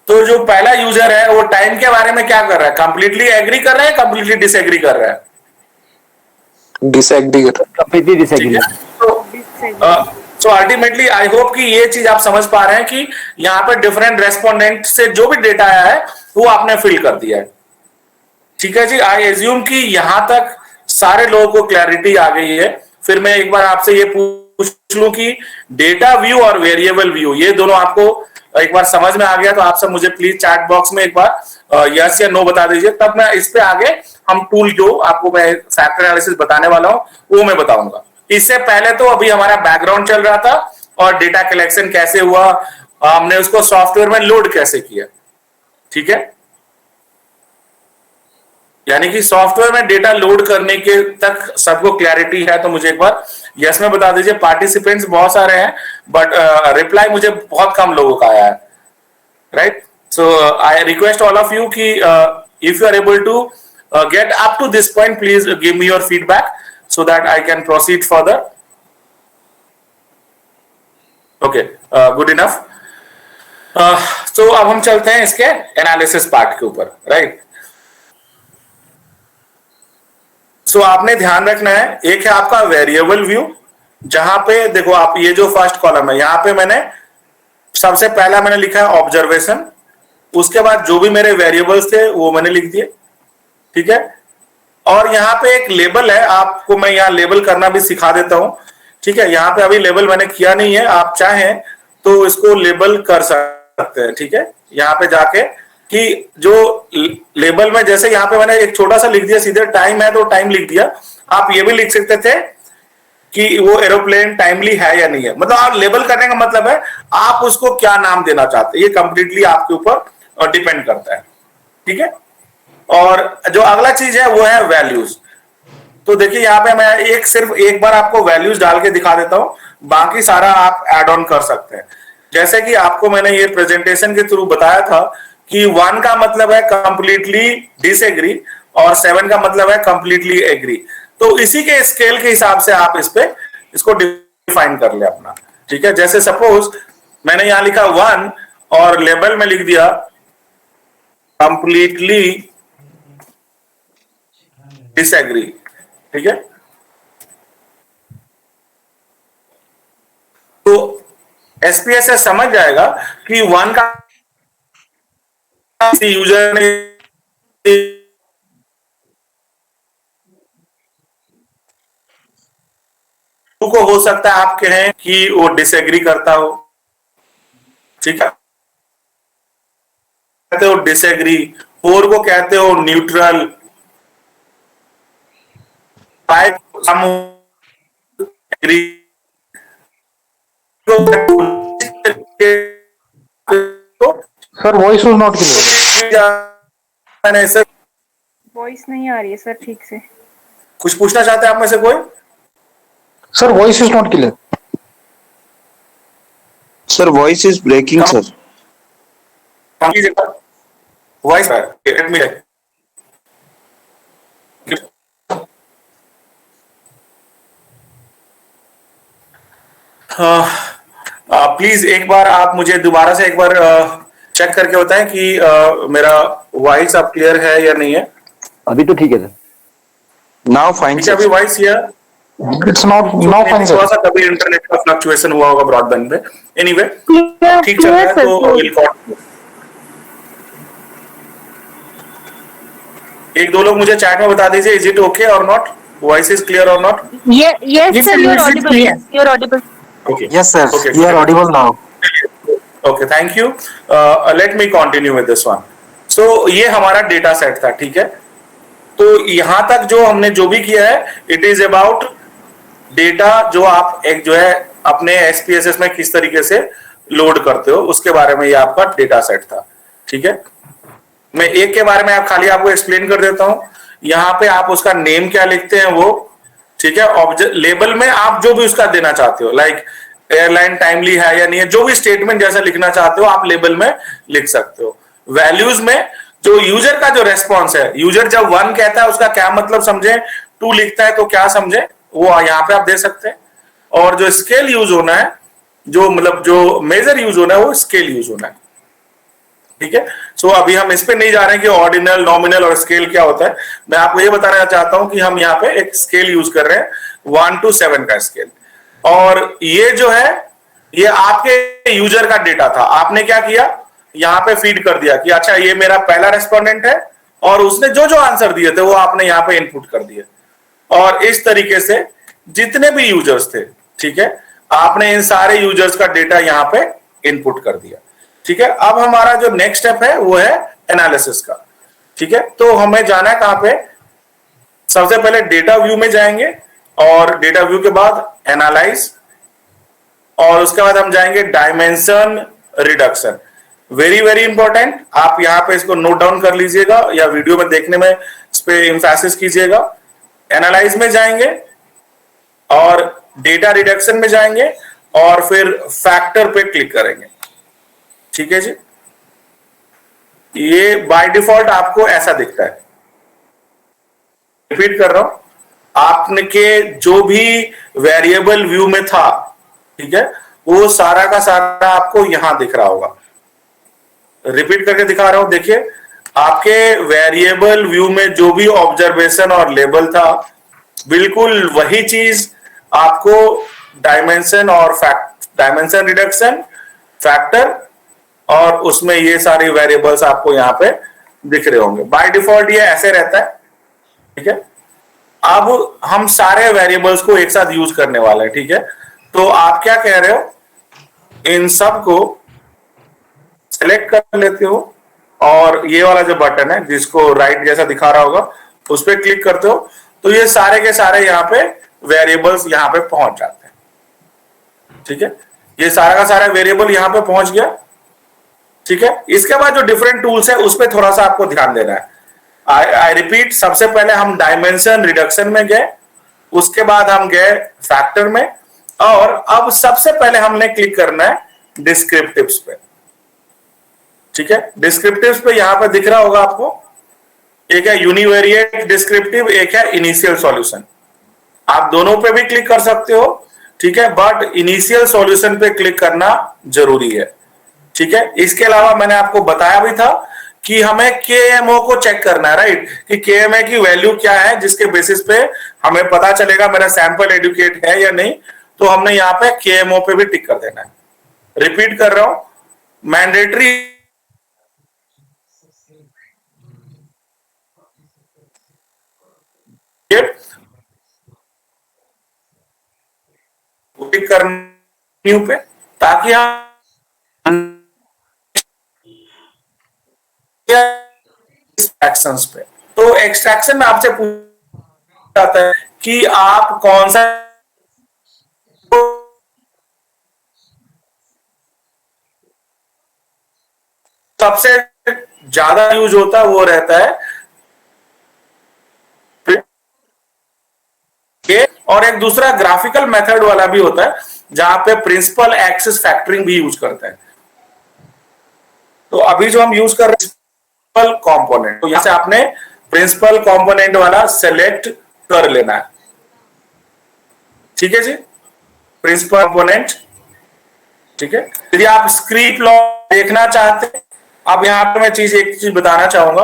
तो जो पहला यूजर है वो टाइम के बारे में क्या कर रहा है, कंप्लीटली एग्री कर रहा है, कंप्लीटली डिसएग्री कर रहा है? डिसएग्री कर रहा है। Completely disagree. तो अल्टीमेटली आई होप कि ये चीज आप समझ पा रहे हैं कि यहाँ पे डिफरेंट रेस्पोंडेंट से जो भी डेटा आया है वो आपने फिल कर दिया है, ठीक है जी। आई एज्यूम कि यहां तक सारे लोगों को क्लैरिटी आ गई है। फिर मैं एक बार आपसे ये पूछ लूं कि डेटा व्यू और वेरिएबल व्यू ये दोनों आपको एक बार समझ में आ गया तो आप सब मुझे प्लीज चैट बॉक्स में एक बार यस या नो बता दीजिए, तब मैं इस पे आगे हम टूल जो आपको मैं फैक्टर एनालिसिस बताने वाला हूं वो मैं बताऊंगा। इससे पहले तो अभी हमारा बैकग्राउंड चल रहा था और डेटा कलेक्शन कैसे हुआ, हमने उसको सॉफ्टवेयर में लोड कैसे किया, ठीक है। यानी कि सॉफ्टवेयर में डेटा लोड करने के तक सबको क्लैरिटी है तो मुझे एक बार यस में बता दीजिए। पार्टिसिपेंट्स बहुत सारे हैं बट रिप्लाई मुझे बहुत कम लोगों का आया है, right. So I request all of you कि if you are able to get up to this point please give me your feedback so that I can proceed further. Okay, good enough. तो अब हम चलते हैं इसके एनालिसिस पार्ट के ऊपर, राइट। सो आपने ध्यान रखना है, एक है आपका वेरिएबल व्यू, जहां पे देखो आप ये जो फर्स्ट कॉलम है यहां पे मैंने सबसे पहला मैंने लिखा है ऑब्जर्वेशन, उसके बाद जो भी मेरे वेरिएबल्स थे वो मैंने लिख दिए, ठीक है। और यहाँ पे एक लेबल है, आपको मैं यहाँ लेबल करना भी सिखा देता हूं, ठीक है। यहाँ पे अभी लेबल मैंने किया नहीं है, आप चाहें तो इसको लेबल कर सकते हैं, ठीक है। यहाँ पे जाके कि जो लेबल में जैसे यहाँ पे मैंने एक छोटा सा लिख दिया, सीधे टाइम है तो टाइम लिख दिया। आप ये भी लिख सकते थे कि वो एरोप्लेन टाइमली है या नहीं है। मतलब आप लेबल करने का मतलब है आप उसको क्या नाम देना चाहते हैं, ये कंप्लीटली आपके ऊपर डिपेंड करता है, ठीक है। और जो अगला चीज है वो है वैल्यूज। तो देखिए यहाँ पे मैं सिर्फ एक बार आपको वैल्यूज डाल के दिखा देता हूं, बाकी सारा आप एड ऑन कर सकते हैं। जैसे कि आपको मैंने ये प्रेजेंटेशन के थ्रू बताया था कि 1 का मतलब है कंप्लीटली डिसएग्री और 7 का मतलब है कंप्लीटली एग्री। तो इसी के स्केल के हिसाब से आप इसको डिफाइन कर ले अपना, ठीक है। जैसे सपोज मैंने यहां लिखा 1 और लेबल में लिख दिया कंप्लीटली डिसएग्री, ठीक है। तो एसपीएसएस समझ जाएगा कि 1 का यूजर ने को हो सकता है आप कहें कि वो डिसएग्री करता हो, ठीक है, कहते हो डिसएग्री, 4 को कहते हो neutral, 5 agree, sir voice was not clear. Voice नहीं आ रही है सर ठीक से। कुछ पूछना चाहते हैं आप में से कोई? Sir voice is not clear. Sir, voice is breaking, sir. Voice let me please एक बार आप मुझे दोबारा से एक बार चेक करके बताएं कि मेरा वॉइस अब क्लियर है या नहीं है। अभी तो ठीक है सर। Now fine, ठीक है, sir. अभी वॉइस या इट्स नॉट नाउ फाइन थोड़ा सर। सा कभी इंटरनेट का फ्लक्चुएशन हुआ होगा ब्रॉडबैंड पे। एनीवे ठीक चल रहा है तो we'll continue। एक दो लोग मुझे चैट में बता दीजिए, इज इट ओके और नॉट, वॉइस इज क्लियर और not? Yes sir, you're audible. You're audible. Okay. Yes sir, Okay. You are audible now. Okay, thank you. Let me continue with this one. So ये हमारा डेटा सेट था, ठीक है। तो यहां तक जो हमने जो भी किया है, इट इज अबाउट डेटा जो आप एक जो है अपने एसपीएसएस में किस तरीके से लोड करते हो, उसके बारे में ये आपका डेटा सेट था, ठीक है। मैं एक के बारे में आप खाली आपको एक्सप्लेन कर देता हूं। यहां पे आप उसका नेम क्या लिखते हैं वो, ठीक है। ऑब्जेक्ट लेबल में आप जो भी उसका देना चाहते हो, लाइक एयरलाइन टाइमली है या नहीं है, जो भी स्टेटमेंट जैसा लिखना चाहते हो आप लेबल में लिख सकते हो। वैल्यूज में जो यूजर का जो रेस्पॉन्स है, यूजर जब 1 कहता है उसका क्या मतलब समझे, 2 लिखता है तो क्या समझे, वो यहां पे आप दे सकते हैं। और जो स्केल यूज होना है, जो मतलब जो मेजर यूज होना है, वो स्केल यूज होना है, ठीक है। सो अभी हम इस पे नहीं जा रहे हैं कि ऑर्डिनल, नॉमिनल और स्केल क्या होता है। मैं आपको ये बताना चाहता हूं कि हम यहाँ पे एक स्केल यूज कर रहे हैं, 1 to 7 का स्केल। और ये जो है ये आपके यूजर का डेटा था। आपने क्या किया, यहाँ पे फीड कर दिया कि अच्छा ये मेरा पहला रेस्पोंडेंट है, और उसने जो जो आंसर दिए थे वो आपने यहाँ पे इनपुट कर दिए। और इस तरीके से जितने भी यूजर्स थे, ठीक है, आपने इन सारे यूजर्स का डेटा यहाँ पे इनपुट कर दिया, ठीक है। अब हमारा जो नेक्स्ट स्टेप है वो है एनालिसिस का, ठीक है। तो हमें जाना है कहां पे, सबसे पहले डेटा व्यू में जाएंगे, और डेटा व्यू के बाद एनालाइज, और उसके बाद हम जाएंगे dimension reduction. Very very important, आप यहां पे इसको नोट डाउन कर लीजिएगा या वीडियो में देखने में इस पे एम्फेसिस कीजिएगा। एनालाइज में जाएंगे और डेटा रिडक्शन में जाएंगे और फिर फैक्टर पे क्लिक करेंगे, ठीक है जी। ये बाय डिफॉल्ट आपको ऐसा दिखता है। रिपीट कर रहा हूं, आपने के जो भी वेरिएबल व्यू में था, ठीक है, वो सारा का सारा आपको यहां दिख रहा होगा। रिपीट करके दिखा रहा हूं, देखिए आपके वेरिएबल व्यू में जो भी ऑब्जर्वेशन और लेबल था, बिल्कुल वही चीज आपको डायमेंशन और डायमेंशन रिडक्शन, फैक्टर, और उसमें ये सारी वेरिएबल्स आपको यहां पे दिख रहे होंगे। बाय डिफॉल्ट ये ऐसे रहता है, ठीक है। अब हम सारे वेरिएबल्स को एक साथ यूज करने वाले हैं, ठीक है। तो आप क्या कह रहे हो, इन सब को सेलेक्ट कर लेते हो, और ये वाला जो बटन है जिसको राइट जैसा दिखा रहा होगा उस पर क्लिक करते हो, तो ये सारे के सारे यहाँ पे वेरिएबल्स यहाँ पे पहुंच जाते हैं, ठीक है। ये सारा का सारा वेरिएबल यहाँ पे पहुंच गया, ठीक है। इसके बाद जो डिफरेंट टूल्स है उस पर थोड़ा सा आपको ध्यान देना है। आई रिपीट, सबसे पहले हम डायमेंशन रिडक्शन में गए, उसके बाद हम गए फैक्टर में, और अब सबसे पहले हमने क्लिक करना है डिस्क्रिप्टिव्स पे, ठीक है। डिस्क्रिप्टिव्स पे यहां पे दिख रहा होगा आपको, एक है यूनिवेरिएट डिस्क्रिप्टिव, एक है इनिशियल सॉल्यूशन। आप दोनों पे भी क्लिक कर सकते हो, ठीक है, बट इनिशियल सॉल्यूशन पे क्लिक करना जरूरी है, ठीक है। इसके अलावा मैंने आपको बताया भी था कि हमें केएमओ को चेक करना है, राइट, कि केएमओ की वैल्यू क्या है, जिसके बेसिस पे हमें पता चलेगा मेरा सैंपल एडुकेट है या नहीं। तो हमने यहाँ पे केएमओ पे भी टिक कर देना है। रिपीट कर रहा हूं, मैंडेटरी क्लिक करने पे, ताकि हम एक्शंस पे, तो एक्सट्रैक्शन में आपसे पूछा जाता है कि आप कौन सा सबसे ज्यादा यूज होता है वो रहता है, और एक दूसरा ग्राफिकल मेथड वाला भी होता है जहां पे प्रिंसिपल एक्सिस फैक्टरिंग भी यूज करते हैं। तो अभी जो हम यूज कर रहे हैं प्रिंसिपल कंपोनेंट, तो यहां से आपने प्रिंसिपल कंपोनेंट वाला सेलेक्ट कर लेना है। ठीक है जी, प्रिंसिपल कंपोनेंट। ठीक है, यदि आप स्क्रिप्ट लॉ देखना चाहते हैं, अब यहां पे मैं एक चीज बताना चाहूंगा,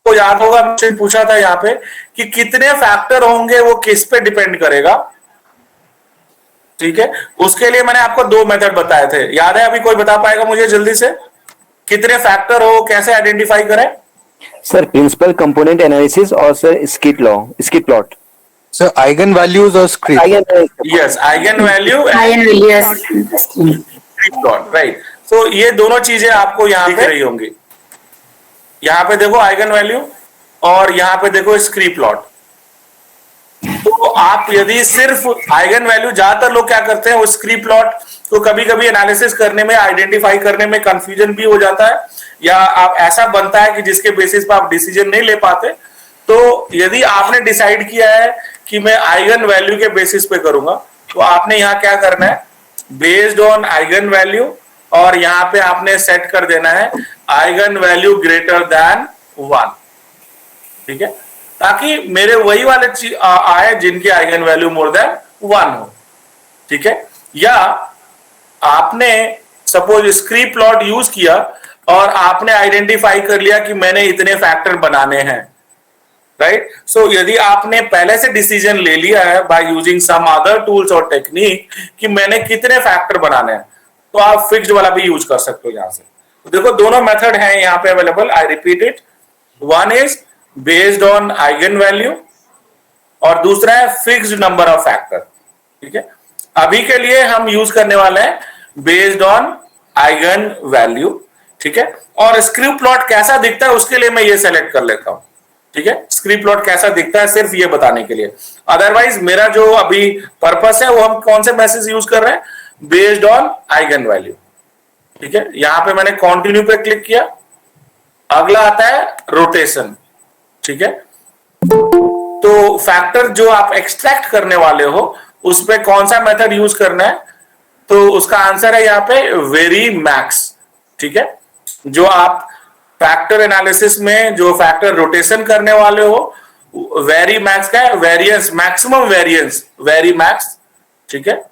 तो याद होगा मुझसे पूछा था यहाँ पे कि कितने फैक्टर होंगे, वो किस पे डिपेंड करेगा। ठीक है, उसके लिए मैंने आपको 2 मेथड बताए थे, याद है? अभी कोई बता पाएगा मुझे जल्दी से, कितने फैक्टर हो, कैसे आइडेंटिफाई करें? सर प्रिंसिपल कंपोनेंट एनालिसिस और sir skit law, skit plot. Sir, eigenvalues or script? Yes, eigen value plot, right. तो ये दोनों चीजें आपको यहाँ पे रही होंगी। यहाँ पे देखो आइगन वैल्यू और यहाँ पे देखो स्क्रीप प्लॉट। तो आप यदि सिर्फ आइगन वैल्यू, ज्यादातर लोग क्या करते हैं, वो स्क्रीप प्लॉट तो कभी कभी एनालिसिस करने में, आइडेंटिफाई करने में कंफ्यूजन भी हो जाता है, या आप ऐसा बनता है कि जिसके बेसिस पर आप डिसीजन नहीं ले पाते। तो यदि आपने डिसाइड किया है कि मैं आइगन वैल्यू के बेसिस पे करूंगा, तो आपने यहाँ क्या करना है, बेस्ड ऑन आइगन वैल्यू, और यहाँ पे आपने सेट कर देना है आइगन वैल्यू ग्रेटर देन 1। ठीक है, ताकि मेरे वही वाले आए जिनकी आइगन वैल्यू मोर देन 1 हो। ठीक है, या आपने सपोज स्क्रीप प्लॉट यूज किया और आपने आइडेंटिफाई कर लिया कि मैंने इतने फैक्टर बनाने हैं, राइट। सो यदि आपने पहले से डिसीजन ले लिया है by using some other tools और टेक्निक कि मैंने कितने फैक्टर बनाने हैं, तो आप फिक्स्ड वाला भी यूज कर सकते हो। यहां से तो देखो दोनों मेथड हैं यहां पे available. I repeat it, one is based on eigen value और दूसरा है फिक्स्ड नंबर ऑफ फैक्टर। ठीक है, अभी के लिए हम यूज करने वाले हैं बेस्ड ऑन आइगन वैल्यू। ठीक है, और स्क्रिप्ट प्लॉट कैसा दिखता है उसके लिए मैं ये सेलेक्ट कर लेता हूं। ठीक है, स्क्रिप्ट प्लॉट कैसा दिखता है सिर्फ ये बताने के लिए। अदरवाइज मेरा जो अभी पर्पस है वो हम कौन से मैसेज यूज कर रहे हैं, बेस्ड ऑन आइगन वैल्यू। ठीक है, यहां पे मैंने कंटिन्यू पे क्लिक किया, अगला आता है रोटेशन। ठीक है, तो फैक्टर जो आप एक्सट्रैक्ट करने वाले हो उस पे कौन सा मेथड यूज करना है, तो उसका आंसर है यहां पे वेरी मैक्स। ठीक है, जो आप फैक्टर एनालिसिस में जो फैक्टर रोटेशन करने वाले हो, वेरी मैक्स का है, variance, maximum variance, very max. ठीक है,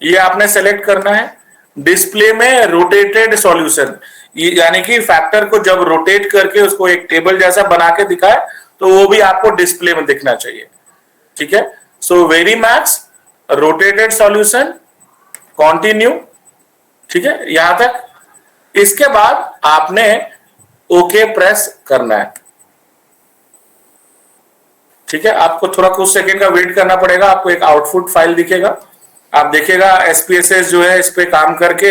ये आपने सेलेक्ट करना है। डिस्प्ले में रोटेटेड सॉल्यूशन, यानी कि फैक्टर को जब रोटेट करके उसको एक टेबल जैसा बना के दिखाए तो वो भी आपको डिस्प्ले में दिखना चाहिए। ठीक है, so very max, rotated solution, continue. ठीक है, यहां तक। इसके बाद आपने ओके प्रेस करना है। ठीक है, आपको थोड़ा कुछ सेकंड का वेट करना पड़ेगा, आपको एक आउटपुट फाइल दिखेगा, आप देखेगा SPSS जो है इस पे काम करके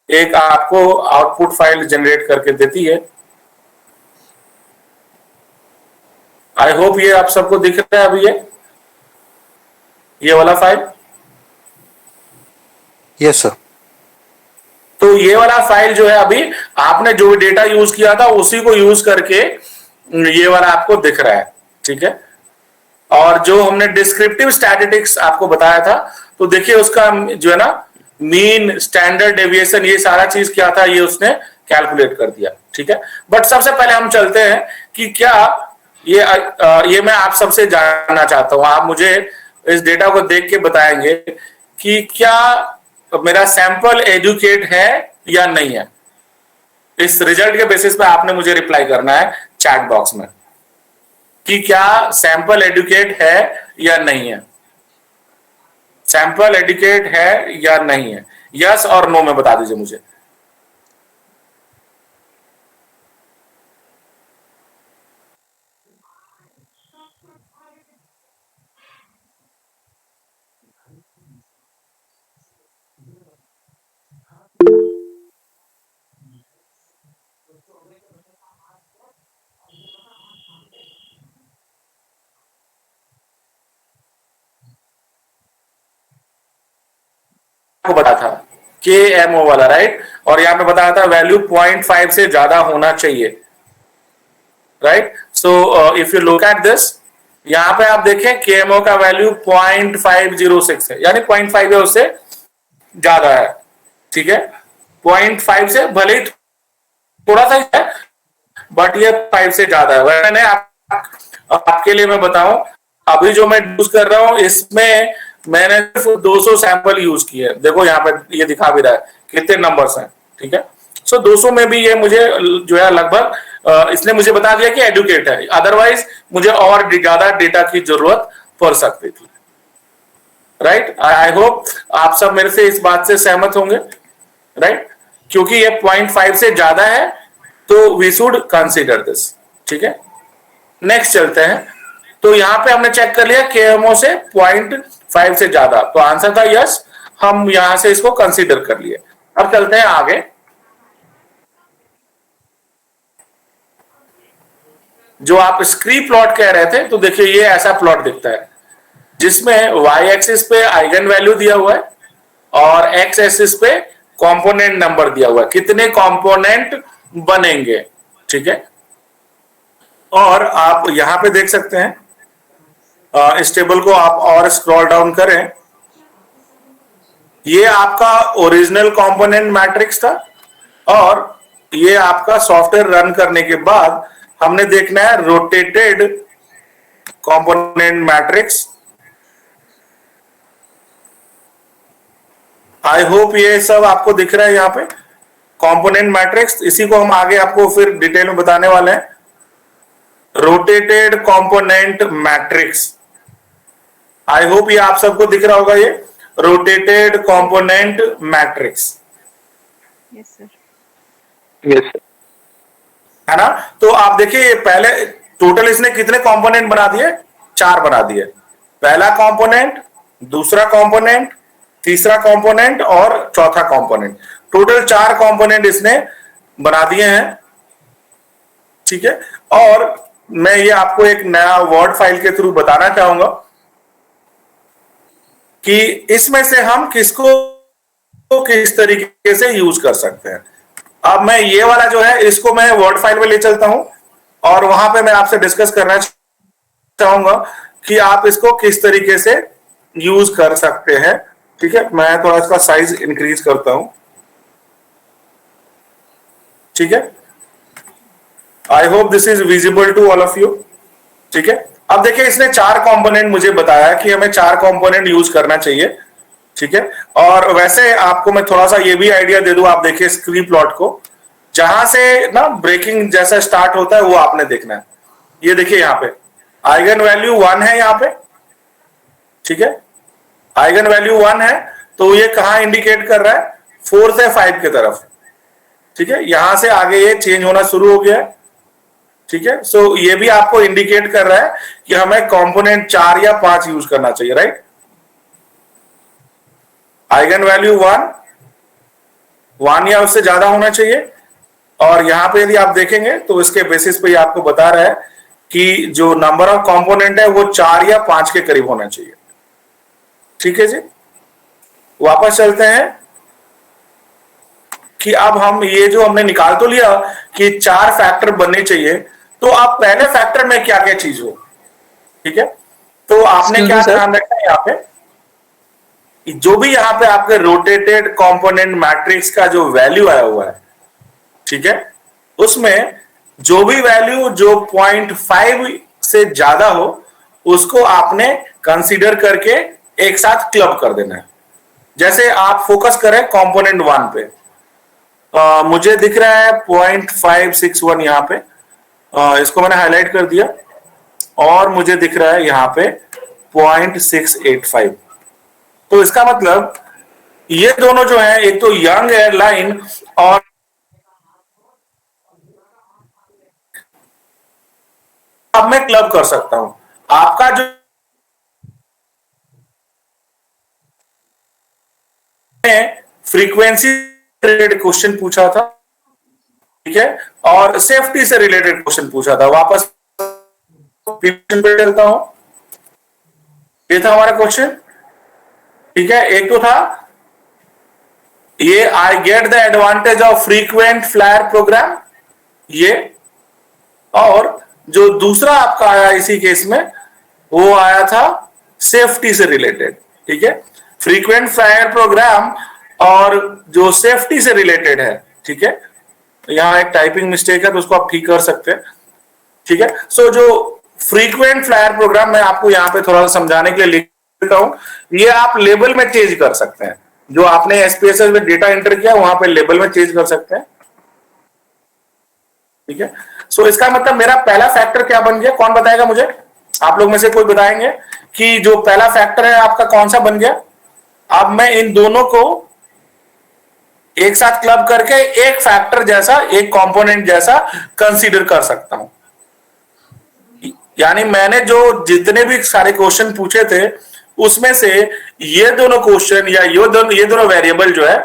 एक आपको आउटपुट फाइल जनरेट करके देती है। आई होप ये आप सबको दिख रहा है अभी ये वाला फाइल। Yes, sir. तो ये वाला फाइल जो है अभी आपने जो डेटा यूज किया था उसी को यूज करके ये वाला आपको दिख रहा है। ठीक है, और जो हमने डिस्क्रिप्टिव स्टैटिस्टिक्स आपको बताया था, तो देखिए उसका जो है ना मीन, स्टैंडर्ड डेविएशन, ये सारा चीज क्या था ये उसने कैलकुलेट कर दिया। ठीक है, बट सबसे पहले हम चलते हैं कि क्या ये मैं आप सबसे जानना चाहता हूं, आप मुझे इस डेटा को देख के बताएंगे कि क्या मेरा सैंपल एजुकेट है या नहीं है। इस रिजल्ट के बेसिस पे आपने मुझे रिप्लाई करना है चैट बॉक्स में कि क्या सैंपल एजुकेट है या नहीं है। सैंपल एजुकेट है या नहीं है, यस और नो में बता दीजिए मुझे। आपको बताया था के एम ओ वाला, राइट, और यहां पे बताया था वैल्यू 0.5 से ज्यादा होना चाहिए, right. So if you look at this, यहां पे आप देखें केएमओ का वैल्यू 0.506 है, यानी 0.5 है उससे ज्यादा है, ठीक है। 0.5 से भले ही थोड़ा सा ही है, बट ये 5 से ज्यादा है। मैंने आपके लिए मैं बताऊं, अभी जो मैं यूज कर रहा हूं इसमें मैंने सिर्फ 200 सैंपल यूज किए। देखो यहाँ पे ये दिखा भी रहा है कितने नंबर्स हैं, ठीक है। सो 200 में भी ये मुझे जो है लगभग इसने मुझे बता दिया कि एडुकेट है, अदरवाइज मुझे और ज्यादा डेटा की जरूरत पड़ सकती थी, राइट। आई होप आप सब मेरे से इस बात से सहमत होंगे, राइट, क्योंकि ये 0.5 से ज्यादा है तो वी शुड कंसीडर दिस, ठीक है। नेक्स्ट चलते हैं। तो यहां पे हमने चेक कर लिया केएमओ से 0.5 से ज्यादा, तो आंसर था यस, हम यहां से इसको कंसीडर कर लिए। अब चलते हैं आगे। जो आप स्क्री प्लॉट कह रहे थे, तो देखिए ये ऐसा प्लॉट दिखता है जिसमें वाई एक्सिस पे आइगन वैल्यू दिया हुआ है और एक्स एक्सिस पे कंपोनेंट नंबर दिया हुआ है, कितने कंपोनेंट बनेंगे, ठीक है। और आप यहां पे देख सकते हैं, इस टेबल को आप और स्क्रॉल डाउन करें, ये आपका ओरिजिनल कंपोनेंट मैट्रिक्स था और ये आपका सॉफ्टवेयर रन करने के बाद हमने देखना है rotated component matrix. I hope ये सब आपको दिख रहा है यहाँ पे कंपोनेंट मैट्रिक्स, इसी को हम आगे आपको फिर डिटेल में बताने वाले हैं। Rotated component matrix, I hope ये आप सबको दिख रहा होगा, ये rotated component matrix, yes sir. Yes sir. है ना। तो आप देखिए पहले टोटल इसने कितने कंपोनेंट बना दिए, 4 बना दिए। पहला कंपोनेंट, दूसरा कंपोनेंट, तीसरा कंपोनेंट और चौथा कंपोनेंट, टोटल 4 कंपोनेंट इसने बना दिए हैं, ठीक है। और मैं ये आपको एक नया वर्ड फाइल के थ्रू बताना चाहूंगा कि इसमें से हम किसको किस तरीके से यूज कर सकते हैं। अब मैं ये वाला जो है इसको मैं वर्ड फाइल में ले चलता हूं और वहां पे मैं आपसे डिस्कस करना चाहूंगा कि आप इसको किस तरीके से यूज कर सकते हैं, ठीक है। मैं थोड़ा इसका साइज इंक्रीज करता हूं, ठीक है। I hope this is visible to all of you, ठीक है। अब देखिए इसने 4 कंपोनेंट मुझे बताया कि हमें 4 कंपोनेंट यूज करना चाहिए, ठीक है। और वैसे आपको मैं थोड़ा सा ये भी आइडिया दे दूं, आप देखिए स्क्री प्लॉट को, जहां से ना ब्रेकिंग जैसा स्टार्ट होता है वो आपने देखना है। ये देखिए यहाँ पे आइगन वैल्यू 1 है यहाँ पे, ठीक है। आइगन वैल्यू 1 है तो ये कहां इंडिकेट कर रहा है, 4 से 5 की तरफ, ठीक है। यहां से आगे ये चेंज होना शुरू हो गया है, ठीक है। सो ये भी आपको इंडिकेट कर रहा है कि हमें कंपोनेंट 4 या 5 यूज करना चाहिए, राइट। आइगन वैल्यू 1 या उससे ज्यादा होना चाहिए। और यहां पे यदि आप देखेंगे तो इसके बेसिस पे आपको बता रहा है कि जो नंबर ऑफ कंपोनेंट है वो 4 या 5 के करीब होना चाहिए, ठीक है जी। वापस चलते हैं कि अब हम ये जो हमने निकाल तो लिया कि 4 फैक्टर बनने चाहिए, तो आप पहले फैक्टर में क्या क्या चीज हो, ठीक है। तो आपने क्या ध्यान रखना है यहाँ पे, जो भी यहाँ पे आपके रोटेटेड कंपोनेंट मैट्रिक्स का जो वैल्यू आया हुआ है, ठीक है, उसमें जो भी वैल्यू जो 0.5 से ज्यादा हो उसको आपने कंसीडर करके एक साथ क्लब कर देना है। जैसे आप फोकस करें कंपोनेंट 1 पे, मुझे दिख रहा है 0.561 यहां पे, इसको मैंने हाईलाइट कर दिया, और मुझे दिख रहा है यहां पे 0.685। तो इसका मतलब ये दोनों जो है, एक तो यंग एयरलाइन और अब मैं क्लब कर सकता हूं। आपका जो फ्रीक्वेंसी रिलेटेड क्वेश्चन पूछा था, ठीक है, और सेफ्टी से रिलेटेड क्वेश्चन पूछा था, वापस पे चलता हूं। ये था हमारा क्वेश्चन, ठीक है। एक तो था ये I get the advantage of frequent flyer programme, ये। और जो दूसरा आपका आया इसी केस में, वो आया था सेफ्टी से रिलेटेड, ठीक है। फ्रीक्वेंट फ्लायर प्रोग्राम और जो सेफ्टी से रिलेटेड है, ठीक है। यहां एक टाइपिंग मिस्टेक है तो उसको आप ठीक कर सकते हैं, ठीक है। सो जो फ्रीक्वेंट फ्लायर प्रोग्राम मैं आपको यहां पे थोड़ा सा समझाने के लिए लिख देता हूं, ये आप लेबल में चेंज कर सकते हैं। जो आपने एसपीएसएस में डेटा एंटर किया वहां पे लेबल में चेंज कर सकते हैं, ठीक है। सो इसका मतलब मेरा पहला फैक्टर क्या बन गया, कौन बताएगा मुझे? आप लोग में से कोई बताएंगे कि जो पहला फैक्टर है आपका कौन सा बन गया? अब मैं इन दोनों को एक साथ क्लब करके एक फैक्टर जैसा, एक कंपोनेंट जैसा कंसीडर कर सकता हूं। यानी मैंने जो जितने भी सारे क्वेश्चन पूछे थे उसमें से ये दोनों क्वेश्चन या ये दोनों वेरिएबल जो है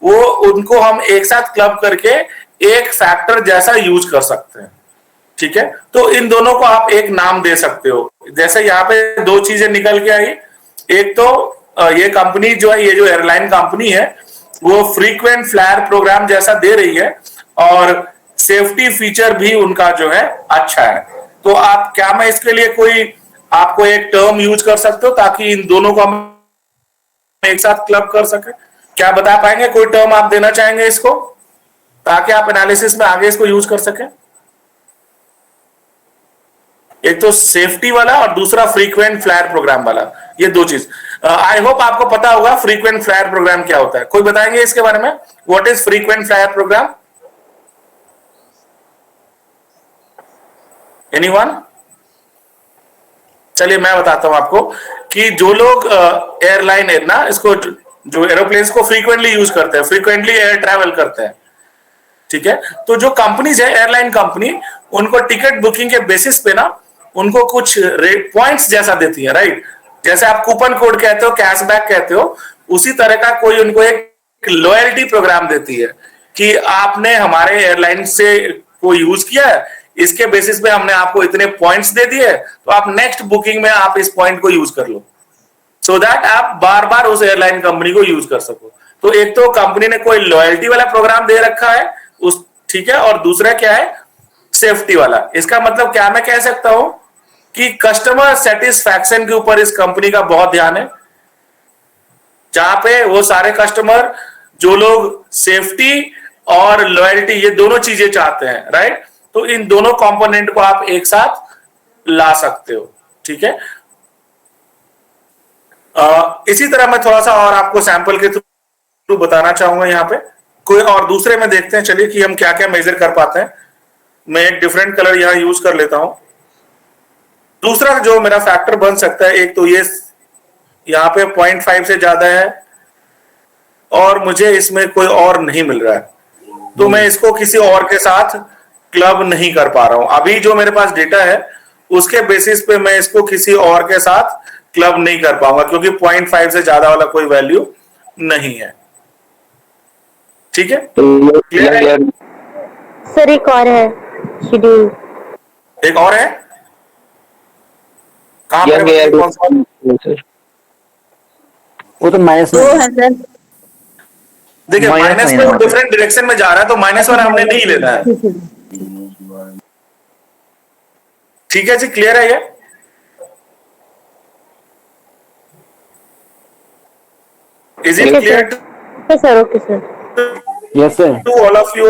वो उनको हम एक साथ क्लब करके एक फैक्टर जैसा यूज कर सकते हैं, ठीक है। तो इन दोनों को आप एक नाम दे सकते हो। जैसे यहाँ पे दो चीजें निकल के आई, एक तो ये कंपनी जो है, ये जो एयरलाइन कंपनी है वो फ्रीक्वेंट फ्लायर प्रोग्राम जैसा दे रही है और सेफ्टी फीचर भी उनका जो है अच्छा है। तो आप क्या, मैं इसके लिए कोई आपको एक टर्म यूज कर सकते हो ताकि इन दोनों को हम एक साथ क्लब कर सके? क्या बता पाएंगे? कोई टर्म आप देना चाहेंगे इसको ताकि आप एनालिसिस में आगे इसको यूज कर सके? एक तो सेफ्टी वाला और दूसरा फ्रीक्वेंट फ्लायर प्रोग्राम वाला, ये दो चीज। आई होप आपको पता होगा फ्रीक्वेंट फ्लायर प्रोग्राम क्या होता है। कोई बताएंगे इसके बारे में, what is frequent flyer programme? Anyone? चलिए मैं बताता हूं आपको कि जो लोग एयरलाइन है ना, इसको जो एरोप्लेन्स को फ्रीक्वेंटली यूज करते हैं, फ्रीक्वेंटली एयर ट्रैवल करते हैं, ठीक है। तो जो कंपनीज है एयरलाइन कंपनी, उनको टिकट बुकिंग के बेसिस पे ना उनको कुछ पॉइंट्स जैसा देती है, राइट। जैसे आप कूपन कोड कहते हो, कैशबैक कहते हो, उसी तरह का कोई उनको एक लॉयल्टी प्रोग्राम देती है कि आपने हमारे एयरलाइन से को यूज किया है, इसके बेसिस पे हमने आपको इतने पॉइंट्स दे दिए, तो आप नेक्स्ट बुकिंग में आप इस पॉइंट को यूज कर लो, सो दैट आप बार बार उस एयरलाइन कंपनी को यूज कर सको। तो एक तो कंपनी ने कोई लॉयल्टी वाला प्रोग्राम दे रखा है उस, ठीक है, और दूसरा क्या है, सेफ्टी वाला। इसका मतलब क्या मैं कह सकता हूं कि कस्टमर सेटिस्फैक्शन के ऊपर इस कंपनी का बहुत ध्यान है, जहां पे वो सारे कस्टमर जो लोग सेफ्टी और लॉयल्टी ये दोनों चीजें चाहते हैं, राइट। तो इन दोनों कंपोनेंट को आप एक साथ ला सकते हो, ठीक है। इसी तरह मैं थोड़ा सा और आपको सैंपल के थ्रू बताना चाहूंगा यहाँ पे। कोई और दूसरे में देखते हैं चलिए कि हम क्या क्या मेजर कर पाते हैं। मैं एक डिफरेंट कलर यहां यूज कर लेता हूं। दूसरा जो मेरा फैक्टर बन सकता है, एक तो ये यहां पे 0.5 से ज्यादा है और मुझे इसमें कोई और नहीं मिल रहा है, तो मैं इसको किसी और के साथ क्लब नहीं कर पा रहा हूं। अभी जो मेरे पास डेटा है उसके बेसिस पे मैं इसको किसी और के साथ क्लब नहीं कर पाऊंगा क्योंकि 0.5 से ज्यादा वाला कोई वैल्यू नहीं है, ठीक है। क्लियर है? सर एक और है शेड्यूल। एक और है कहां Young पे? air कौन सा? वो तो माइनस वो है सर। देखिए Minus माइनस नहीं में है वो वहाँ पे। डिफरेंट डायरेक्शन में जा रहा है, तो माइनस वाला हमने नहीं लेना है, ठीक है जी। क्लियर है ये? Is it clear okay sir, okay sir. Yes sir. To all of you?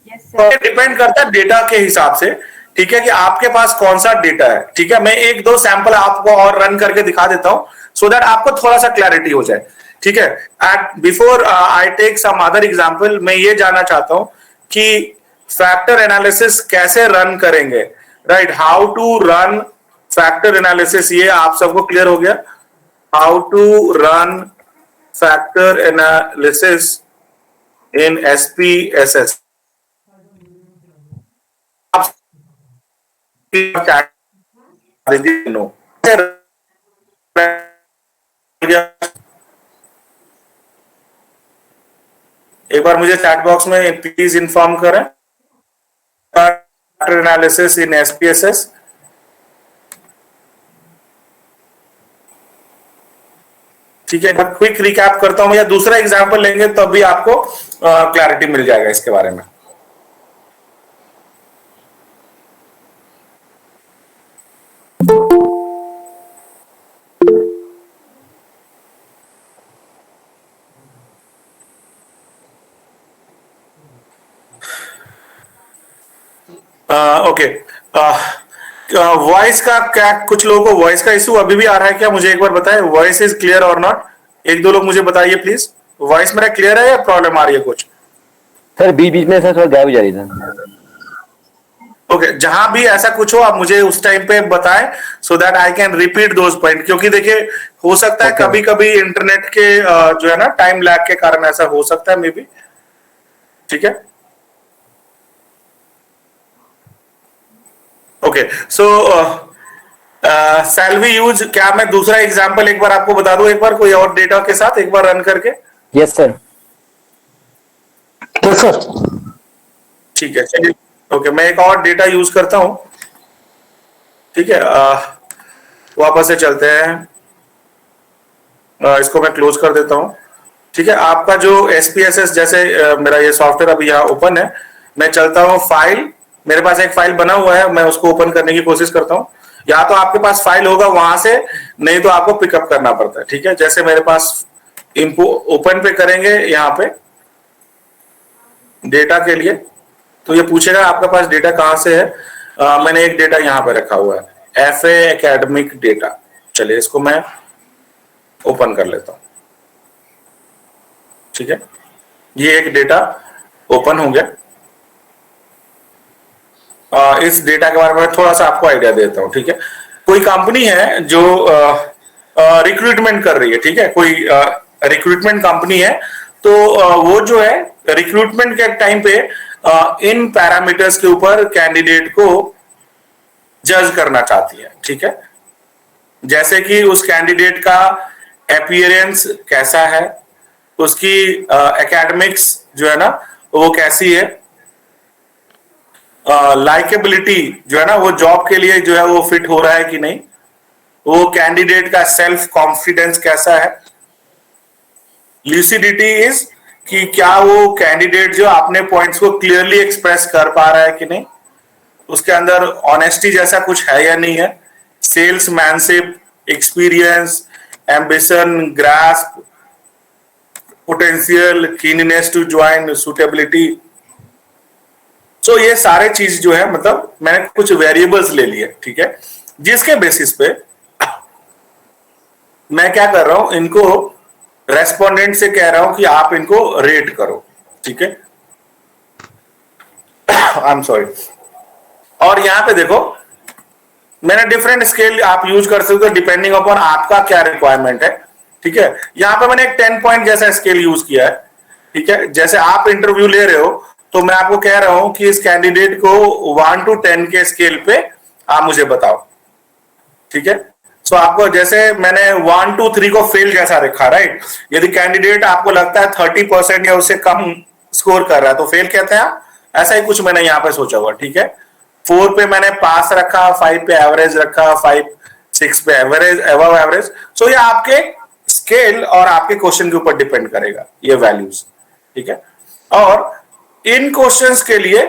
Yes, sir. Depend करता है डेटा के हिसाब से, ठीक है, कि आपके पास कौन सा डेटा है, ठीक है। मैं एक दो सैंपल आपको और रन करके दिखा देता हूं सो दैट आपको थोड़ा सा क्लैरिटी हो जाए, ठीक है। At before I take some other example, मैं ये जानना चाहता हूं कि फैक्टर एनालिसिस कैसे रन करेंगे, right. How to run factor analysis, ये आप सबको क्लियर हो गया? How to run factor analysis in SPSS। No एक बार मुझे चैट बॉक्स में प्लीज इन्फॉर्म करें एनालिसिस इन SPSS। ठीक है, क्विक रिकैप करता हूं, या दूसरा एग्जांपल लेंगे तब भी आपको क्लैरिटी मिल जाएगा इसके बारे में। ओके, वॉइस का क्या, कुछ लोगों को वॉइस का इशू अभी भी आ रहा है क्या? मुझे एक बार बताएं, वॉइस इज क्लियर और नॉट? एक दो लोग मुझे बताइए प्लीज, वॉइस मेरा क्लियर है या प्रॉब्लम आ रही है कुछ? सर बीच बीच में सर थोड़ा गायब हो जा रही था। ओके, जहां भी ऐसा कुछ हो आप मुझे उस टाइम पे बताएं, सो that I can repeat those point, क्योंकि देखिए हो सकता है कभी कभी इंटरनेट के जो है ना टाइम लैग के कारण ऐसा हो सकता है, मे बी। ठीक है, okay, so shall we use, क्या मैं दूसरा एग्जांपल एक बार आपको बता दूं, एक बार कोई और डेटा के साथ एक बार रन करके? Yes sir. Yes, sir. ठीक है, चलिए, ओके, मैं एक और डेटा यूज करता हूं। ठीक है, वापस से चलते हैं, इसको मैं क्लोज कर देता हूं। ठीक है, आपका जो SPSS, जैसे मेरा ये सॉफ्टवेयर अभी यहाँ ओपन है, मैं चलता हूं फाइल, मेरे पास एक फाइल बना हुआ है, मैं उसको ओपन करने की कोशिश करता हूं। या तो आपके पास फाइल होगा वहां से, नहीं तो आपको पिकअप करना पड़ता है। ठीक है, जैसे मेरे पास ओपन पे करेंगे यहाँ पे डेटा के लिए, तो ये पूछेगा आपके पास डेटा कहां से है। मैंने एक डेटा यहाँ पे रखा हुआ है, FA एकेडमिक डेटा। चलिए इसको मैं ओपन कर लेता हूं। ठीक है, ये एक डेटा ओपन हो गया। इस डेटा के बारे में थोड़ा सा आपको आइडिया देता हूं। ठीक है, कोई कंपनी है जो रिक्रूटमेंट कर रही है। ठीक है, कोई रिक्रूटमेंट कंपनी है, तो वो जो है रिक्रूटमेंट के टाइम पे इन पैरामीटर्स के ऊपर कैंडिडेट को जज करना चाहती है। ठीक है, जैसे कि उस कैंडिडेट का अपीयरेंस कैसा है, उसकी एकेडमिक्स जो है ना वो कैसी है, लाइकेबिलिटी जो है ना वो जॉब के लिए जो है वो फिट हो रहा है कि नहीं, वो कैंडिडेट का सेल्फ कॉन्फिडेंस कैसा है, ल्यूसिडिटी इज कि क्या वो कैंडिडेट जो अपने पॉइंट्स को क्लियरली एक्सप्रेस कर पा रहा है कि नहीं, उसके अंदर ऑनेस्टी जैसा कुछ है या नहीं है, salesmanship, experience, ambition, grasp, potential, keenness to join, suitability. So ये सारे चीज जो है, मतलब मैंने कुछ वेरिएबल्स ले लिए। ठीक है, जिसके बेसिस पे मैं क्या कर रहा हूं, इनको रेस्पोंडेंट से कह रहा हूं कि आप इनको रेट करो। ठीक है, आई एम सॉरी। और यहां पे देखो मैंने डिफरेंट स्केल आप यूज कर सकते हो डिपेंडिंग अपॉन आपका क्या रिक्वायरमेंट है। ठीक है, यहां पे मैंने एक 10 पॉइंट जैसा स्केल यूज किया है। ठीक है, जैसे आप इंटरव्यू ले रहे हो तो मैं आपको कह रहा हूं कि इस कैंडिडेट को 1 to 10 के स्केल पे आप मुझे बताओ। ठीक है, सो आपको जैसे मैंने 1 to 3 को फेल जैसा रखा, राइट। यदि कैंडिडेट आपको लगता है 30% या उससे कम स्कोर कर रहा है तो फेल कहते हैं आप, ऐसा ही कुछ मैंने यहाँ पे सोचा हुआ। ठीक है, 4 पे मैंने पास रखा, 5 पे एवरेज रखा, 5, 6 पे एवरेज, अबव एवरेज। सो ये आपके स्केल और आपके क्वेश्चन के ऊपर डिपेंड करेगा ये वैल्यूज। ठीक है, और इन क्वेश्चंस के लिए,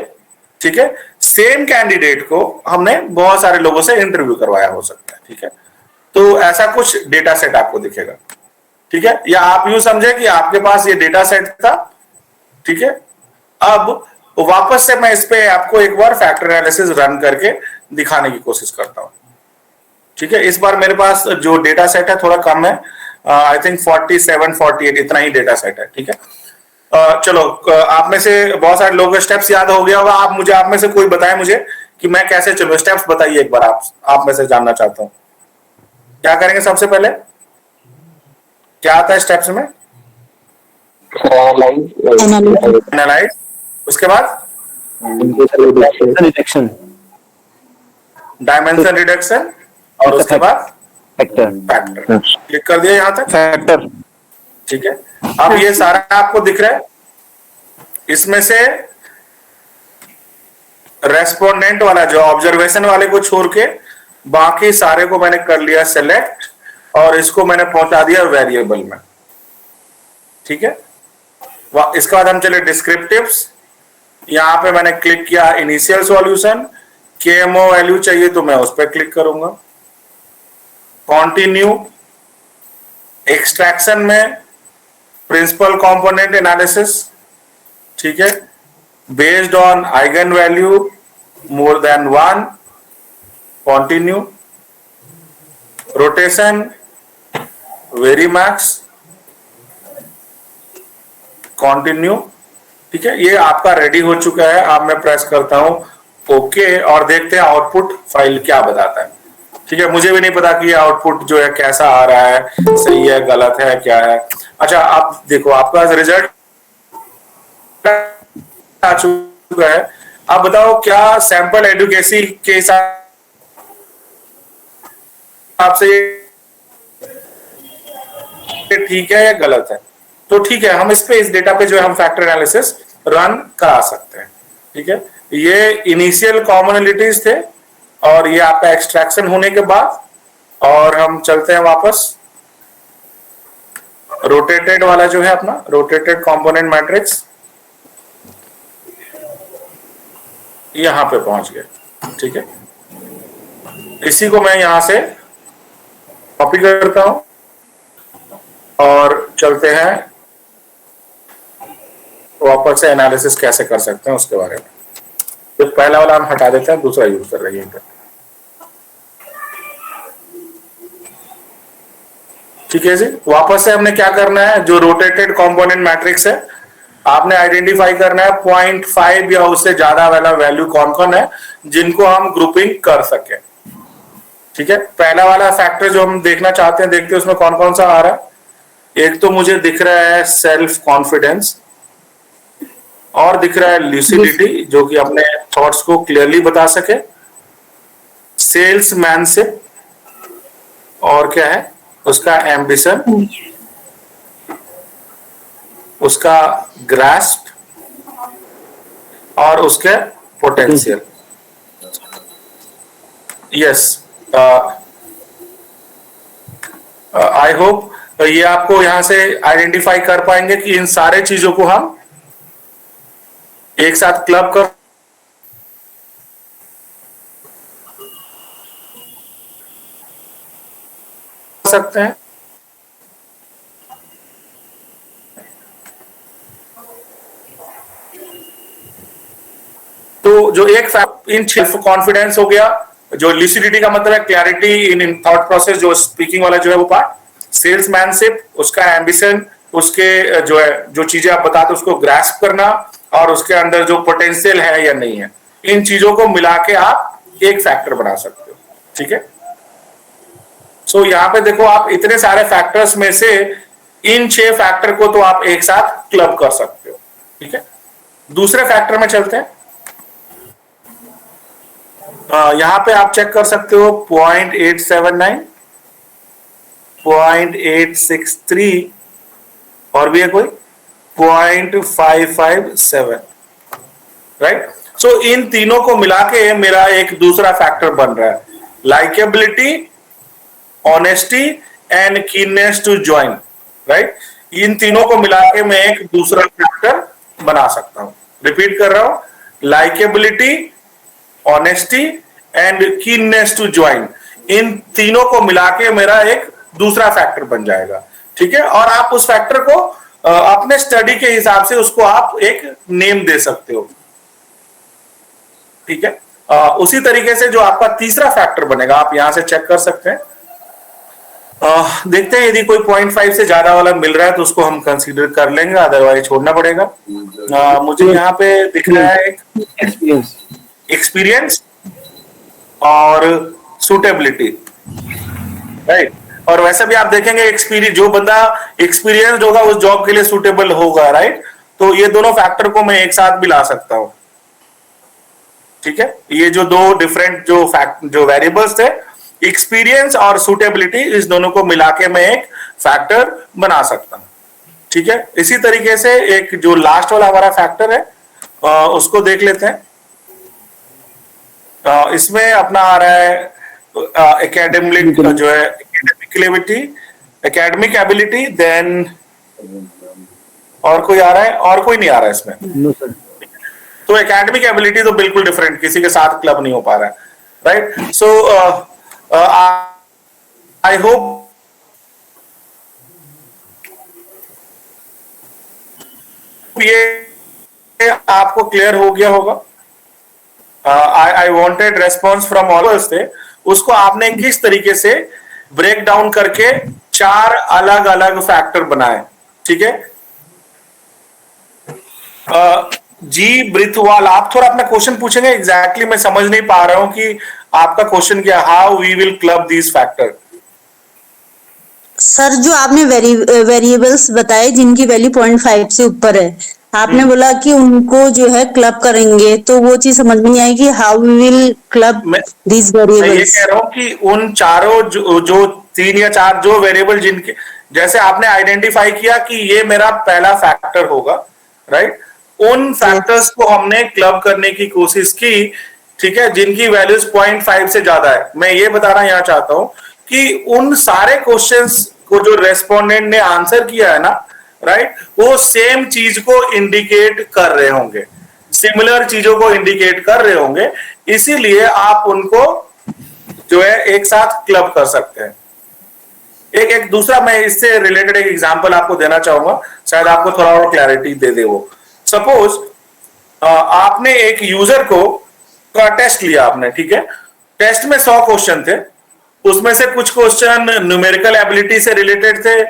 ठीक है, सेम कैंडिडेट को हमने बहुत सारे लोगों से इंटरव्यू करवाया हो सकता है। ठीक है, तो ऐसा कुछ डेटा सेट आपको दिखेगा। ठीक है, या आप यूं समझे कि आपके पास ये डेटा सेट था। ठीक है, अब वापस से मैं इस पे आपको एक बार फैक्टर एनालिसिस रन करके दिखाने की कोशिश करता हूं। ठीक है, इस बार मेरे पास जो डेटा सेट है थोड़ा कम है, आई थिंक 47, 48 इतना ही डेटा सेट है। ठीक है, चलो, आप में से बहुत सारे लोगों को स्टेप्स याद हो गया होगा। आप में से कोई बताए मुझे कि मैं कैसे चलूं, स्टेप्स बताइए एक बार। आप में से जानना चाहता हूं क्या करेंगे सबसे पहले, क्या आता है स्टेप्स में? एनालाइज, उसके बाद रिडक्शन, डायमेंशन रिडक्शन, और उसके बाद फैक्टर। फैक्टर। क्लिक कर दिया यहां तक, फैक्टर। ठीक है। अब ये सारा आपको दिख रहा है, इसमें से रेस्पोंडेंट वाला जो ऑब्जर्वेशन वाले को छोड़ के बाकी सारे को मैंने कर लिया सेलेक्ट, और इसको मैंने पहुंचा दिया वेरिएबल में, ठीक है। इसके बाद हम चले डिस्क्रिप्टिव्स। यहां पे मैंने क्लिक किया इनिशियल सॉल्यूशन, केएमओ वैल्यू चाहिए तो मैं उस पर क्लिक करूंगा। कंटिन्यू। एक्सट्रैक्शन में प्रिंसिपल कंपोनेंट एनालिसिस, ठीक है, based on eigen value more than 1, continue. Rotation very max, continue, ठीक है। ये आपका रेडी हो चुका है। अब मैं प्रेस करता हूं ओके और देखते हैं आउटपुट फाइल क्या बताता है, ठीक है। मुझे भी नहीं पता कि आउटपुट जो है कैसा आ रहा है, सही है गलत है क्या है। अच्छा, अब देखो आपका रिजल्ट आ चुका है। अब बताओ क्या सैंपल एडुकेसी के हिसाब से ठीक है या गलत है? तो ठीक है, हम इस डेटा पे जो है हम फैक्टर एनालिसिस रन करा सकते हैं, ठीक है। ये इनिशियल कॉमनलिटीज थे और ये आपका एक्सट्रैक्शन होने के बाद, और हम चलते हैं वापस रोटेटेड वाला जो है अपना रोटेटेड कंपोनेंट मैट्रिक्स, यहां पे पहुंच गए, ठीक है। इसी को मैं यहां से कॉपी करता हूं और चलते हैं वापस से एनालिसिस कैसे कर सकते हैं उसके बारे में। तो पहला वाला हम हटा देते हैं, दूसरा यूज कर रही है, ठीक है जी। वापस से हमने क्या करना है, जो रोटेटेड कंपोनेंट मैट्रिक्स है आपने आइडेंटिफाई करना है 0.5 या उससे ज्यादा वाला वैल्यू कौन कौन है जिनको हम ग्रुपिंग कर सके, ठीक है। पहला वाला फैक्टर जो हम देखना चाहते हैं, देखते हैं उसमें कौन कौन सा आ रहा है। एक तो मुझे दिख रहा है सेल्फ कॉन्फिडेंस, और दिख रहा है ल्यूसिडिटी जो कि अपने थॉट्स को क्लियरली बता सके, सेल्समैनशिप, और क्या है उसका एम्बिशन, उसका ग्रास्प, और उसके पोटेंशियल। यस, आई होप ये आपको यहां से आइडेंटिफाई कर पाएंगे कि इन सारे चीजों को हम एक साथ क्लब कर सकते हैं। तो जो एक इन सेल्फ कॉन्फिडेंस हो गया, जो ल्यूसिडिटी का मतलब है क्लैरिटी इन थॉट प्रोसेस, जो स्पीकिंग वाला जो है वो पार्ट, सेल्समैनशिप, उसका एम्बिशन, उसके जो है जो चीजें आप बताते उसको ग्रास्प करना, और उसके अंदर जो पोटेंशियल है या नहीं है, इन चीजों को मिला के आप एक फैक्टर बना सकते हो, ठीक है। सो यहाँ पे देखो आप इतने सारे फैक्टर्स में से इन 6 फैक्टर को तो आप एक साथ क्लब कर सकते हो, ठीक है। दूसरे फैक्टर में चलते हैं। यहां पे आप चेक कर सकते हो 0.879, 0.863, और भी है कोई 0.557, राइट। सो इन तीनों को मिला के मेरा एक दूसरा फैक्टर बन रहा है, likeability, honesty and keenness to join, right. इन तीनों को मिला के मैं एक दूसरा फैक्टर बना सकता हूं। रिपीट कर रहा हूं, likeability, honesty and keenness to join, इन तीनों को मिला के मेरा एक दूसरा फैक्टर बन जाएगा, ठीक है। और आप उस फैक्टर को अपने स्टडी के हिसाब से उसको आप एक नेम दे सकते हो, ठीक है। उसी तरीके से जो आपका तीसरा फैक्टर बनेगा आप यहां से चेक कर सकते हैं। देखते हैं यदि कोई 0.5 से ज्यादा वाला मिल रहा है तो उसको हम कंसीडर कर लेंगे, अदरवाइज छोड़ना पड़ेगा। मुझे यहाँ पे दिख रहा है एक एक्सपीरियंस और सूटेबिलिटी, राइट। और वैसे भी आप देखेंगे एक्सपीरियंस, जो बंदा एक्सपीरियंस होगा उस जॉब के लिए सूटेबल होगा, राइट। तो ये दोनों फैक्टर को मैं एक साथ भी ला सकता हूं, ठीक है। ये जो दो डिफरेंट जो वेरिएबल्स थे, एक्सपीरियंस और सूटेबिलिटी, इस दोनों को मिला के मैं एक फैक्टर बना सकता हूं, ठीक है। इसी तरीके से एक जो लास्ट वाला हमारा फैक्टर है उसको देख लेते हैं। इसमें अपना आ रहा है एकेडमिक जो है एकेडमिक एबिलिटी, देन और कोई आ रहा है? और कोई नहीं आ रहा है इसमें। No, sir. तो एकेडमिक एबिलिटी तो बिल्कुल डिफरेंट, किसी के साथ क्लब नहीं हो पा रहा है, राइट? सो आई होप ये आपको क्लियर हो गया होगा। I wanted response from all थे, उसको आपने किस तरीके से ब्रेक डाउन करके 4 अलग अलग फैक्टर बनाए, ठीक है? जी ब्रिथवाल, आप थोड़ा अपना क्वेश्चन पूछेंगे? एग्जैक्टली मैं समझ नहीं पा रहा हूं कि आपका क्वेश्चन क्या, how we will club these factor. Sir जो आपने वेरिएबल्स बताए जिनकी वैल्यू 0.5 से ऊपर है, आपने बोला कि उनको जो है क्लब करेंगे, तो वो चीज समझ में नहीं आएगी, how we will club these मैं ये वेरिएबल्स। कह रहा हूं कि उन चारों जो 3 या 4 जो वेरिएबल जिनके जैसे आपने आइडेंटिफाई किया कि ये मेरा पहला फैक्टर होगा, राइट? उन फैक्टर्स को हमने क्लब करने की कोशिश की, ठीक है, जिनकी वैल्यूज 0.5 से ज्यादा है। मैं ये बताना यहाँ चाहता हूं कि उन सारे क्वेश्चंस को जो रेस्पोंडेंट ने आंसर किया है ना, राइट, वो सेम चीज को इंडिकेट कर रहे होंगे, सिमिलर चीजों को इंडिकेट कर रहे होंगे, इसीलिए आप उनको जो है एक साथ क्लब कर सकते हैं। एक दूसरा मैं इससे रिलेटेड एक एग्जांपल आपको देना चाहूंगा, शायद आपको थोड़ा और क्लैरिटी दे दे वो। सपोज आपने एक यूजर का टेस्ट लिया आपने, ठीक है? टेस्ट में 100 क्वेश्चन थे, उसमें से कुछ क्वेश्चन न्यूमेरिकल एबिलिटी से रिलेटेड थे,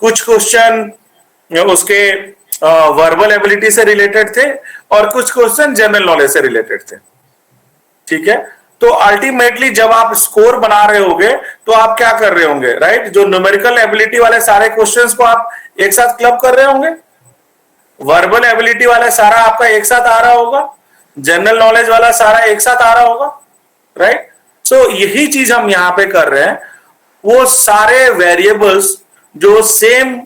कुछ क्वेश्चन उसके वर्बल एबिलिटी से रिलेटेड थे, और कुछ क्वेश्चन जनरल नॉलेज से रिलेटेड थे, ठीक है? तो अल्टीमेटली जब आप स्कोर बना रहे होंगे तो आप क्या कर रहे होंगे, राइट? जो न्यूमेरिकल एबिलिटी वाले सारे क्वेश्चंस को आप एक साथ क्लब कर रहे होंगे, वर्बल एबिलिटी वाला सारा आपका एक साथ आ रहा होगा, जनरल नॉलेज वाला सारा एक साथ आ रहा होगा, राइट? सो यही चीज हम यहां पे कर रहे हैं, वो सारे वेरिएबल्स जो सेम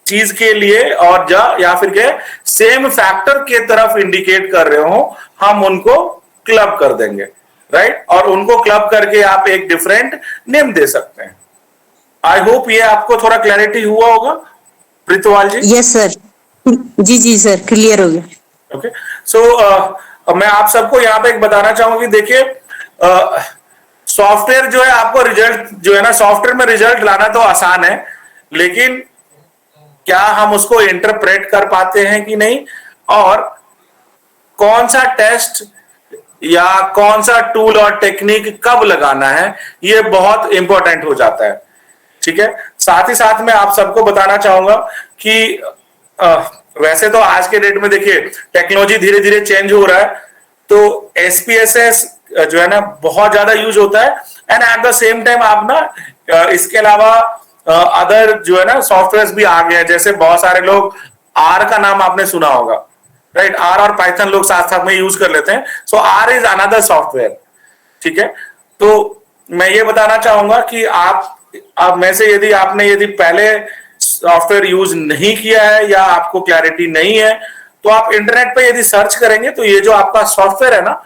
चीज के लिए और या फिर के सेम फैक्टर के तरफ इंडिकेट कर रहे हो, हम उनको क्लब कर देंगे, राइट? और उनको क्लब करके आप एक डिफरेंट नेम दे सकते हैं। आई होप ये आपको थोड़ा क्लैरिटी हुआ होगा प्रीतवाल जी। यस सर, जी सर, क्लियर हो गया। ओके, सो मैं आप सबको यहाँ पे एक बताना चाहूंगा कि देखिए, सॉफ्टवेयर जो है आपको रिजल्ट जो है ना, सॉफ्टवेयर में रिजल्ट लाना तो आसान है, लेकिन क्या हम उसको इंटरप्रेट कर पाते हैं कि नहीं, और कौन सा टेस्ट या कौन सा टूल और टेक्निक कब लगाना है, ये बहुत इंपॉर्टेंट हो जाता है, ठीक है? साथ ही साथ मैं आप सबको बताना चाहूंगा कि वैसे तो आज के डेट में देखिए टेक्नोलॉजी धीरे धीरे चेंज हो रहा है, तो SPSS जो है ना बहुत ज्यादा यूज होता है, and at the same time आप ना इसके अलावा अदर जो है ना सॉफ्टवेयर भी आ गए हैं, जैसे बहुत सारे लोग R का नाम आपने सुना होगा, राइट? R और पाइथन लोग साथ साथ में यूज कर लेते हैं, सो R इज अनदर सॉफ्टवेयर, ठीक है? तो मैं ये बताना चाहूंगा कि आप में से यदि पहले सॉफ्टवेयर यूज नहीं किया है या आपको क्लैरिटी नहीं है, तो आप इंटरनेट पे यदि सर्च करेंगे तो ये जो आपका सॉफ्टवेयर है ना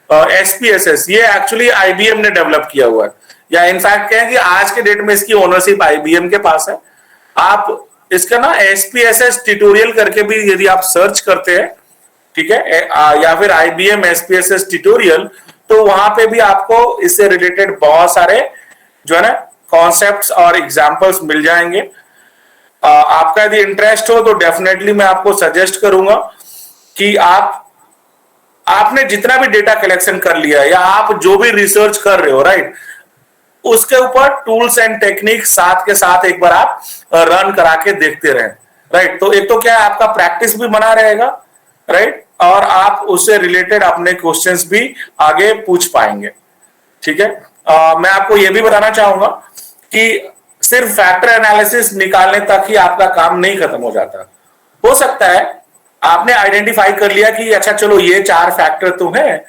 SPSS, ये एक्चुअली IBM ने डेवलप किया हुआ है, या इनफैक्ट कहें कि आज के डेट में इसकी ओनरशिप IBM के पास है। आप इसका ना SPSS ट्यूटोरियल करके भी यदि आप सर्च करते हैं, ठीक है, या फिर IBM SPSS ट्यूटोरियल, तो वहां पे भी आपको इससे रिलेटेड बहुत सारे जो है ना कॉन्सेप्ट्स और एग्जांपल्स मिल जाएंगे। आपका यदि इंटरेस्ट हो तो डेफिनेटली मैं आपको सजेस्ट करूंगा कि आपने जितना भी डेटा कलेक्शन कर लिया है या आप जो भी रिसर्च कर रहे हो, राइट, उसके ऊपर टूल्स एंड टेक्निक साथ के साथ एक बार आप रन करा के देखते रहें, राइट? तो एक तो क्या है, आपका प्रैक्टिस भी बना रहेगा, राइट, और आप उससे रिलेटेड अपने क्वेश्चंस भी आगे पूछ पाएंगे, ठीक है? मैं आपको यह भी बताना चाहूंगा कि सिर्फ फैक्टर एनालिसिस निकालने तक ही आपका काम नहीं खत्म हो जाता। हो सकता है आपने आइडेंटिफाई कर लिया कि अच्छा चलो ये 4 फैक्टर तो है,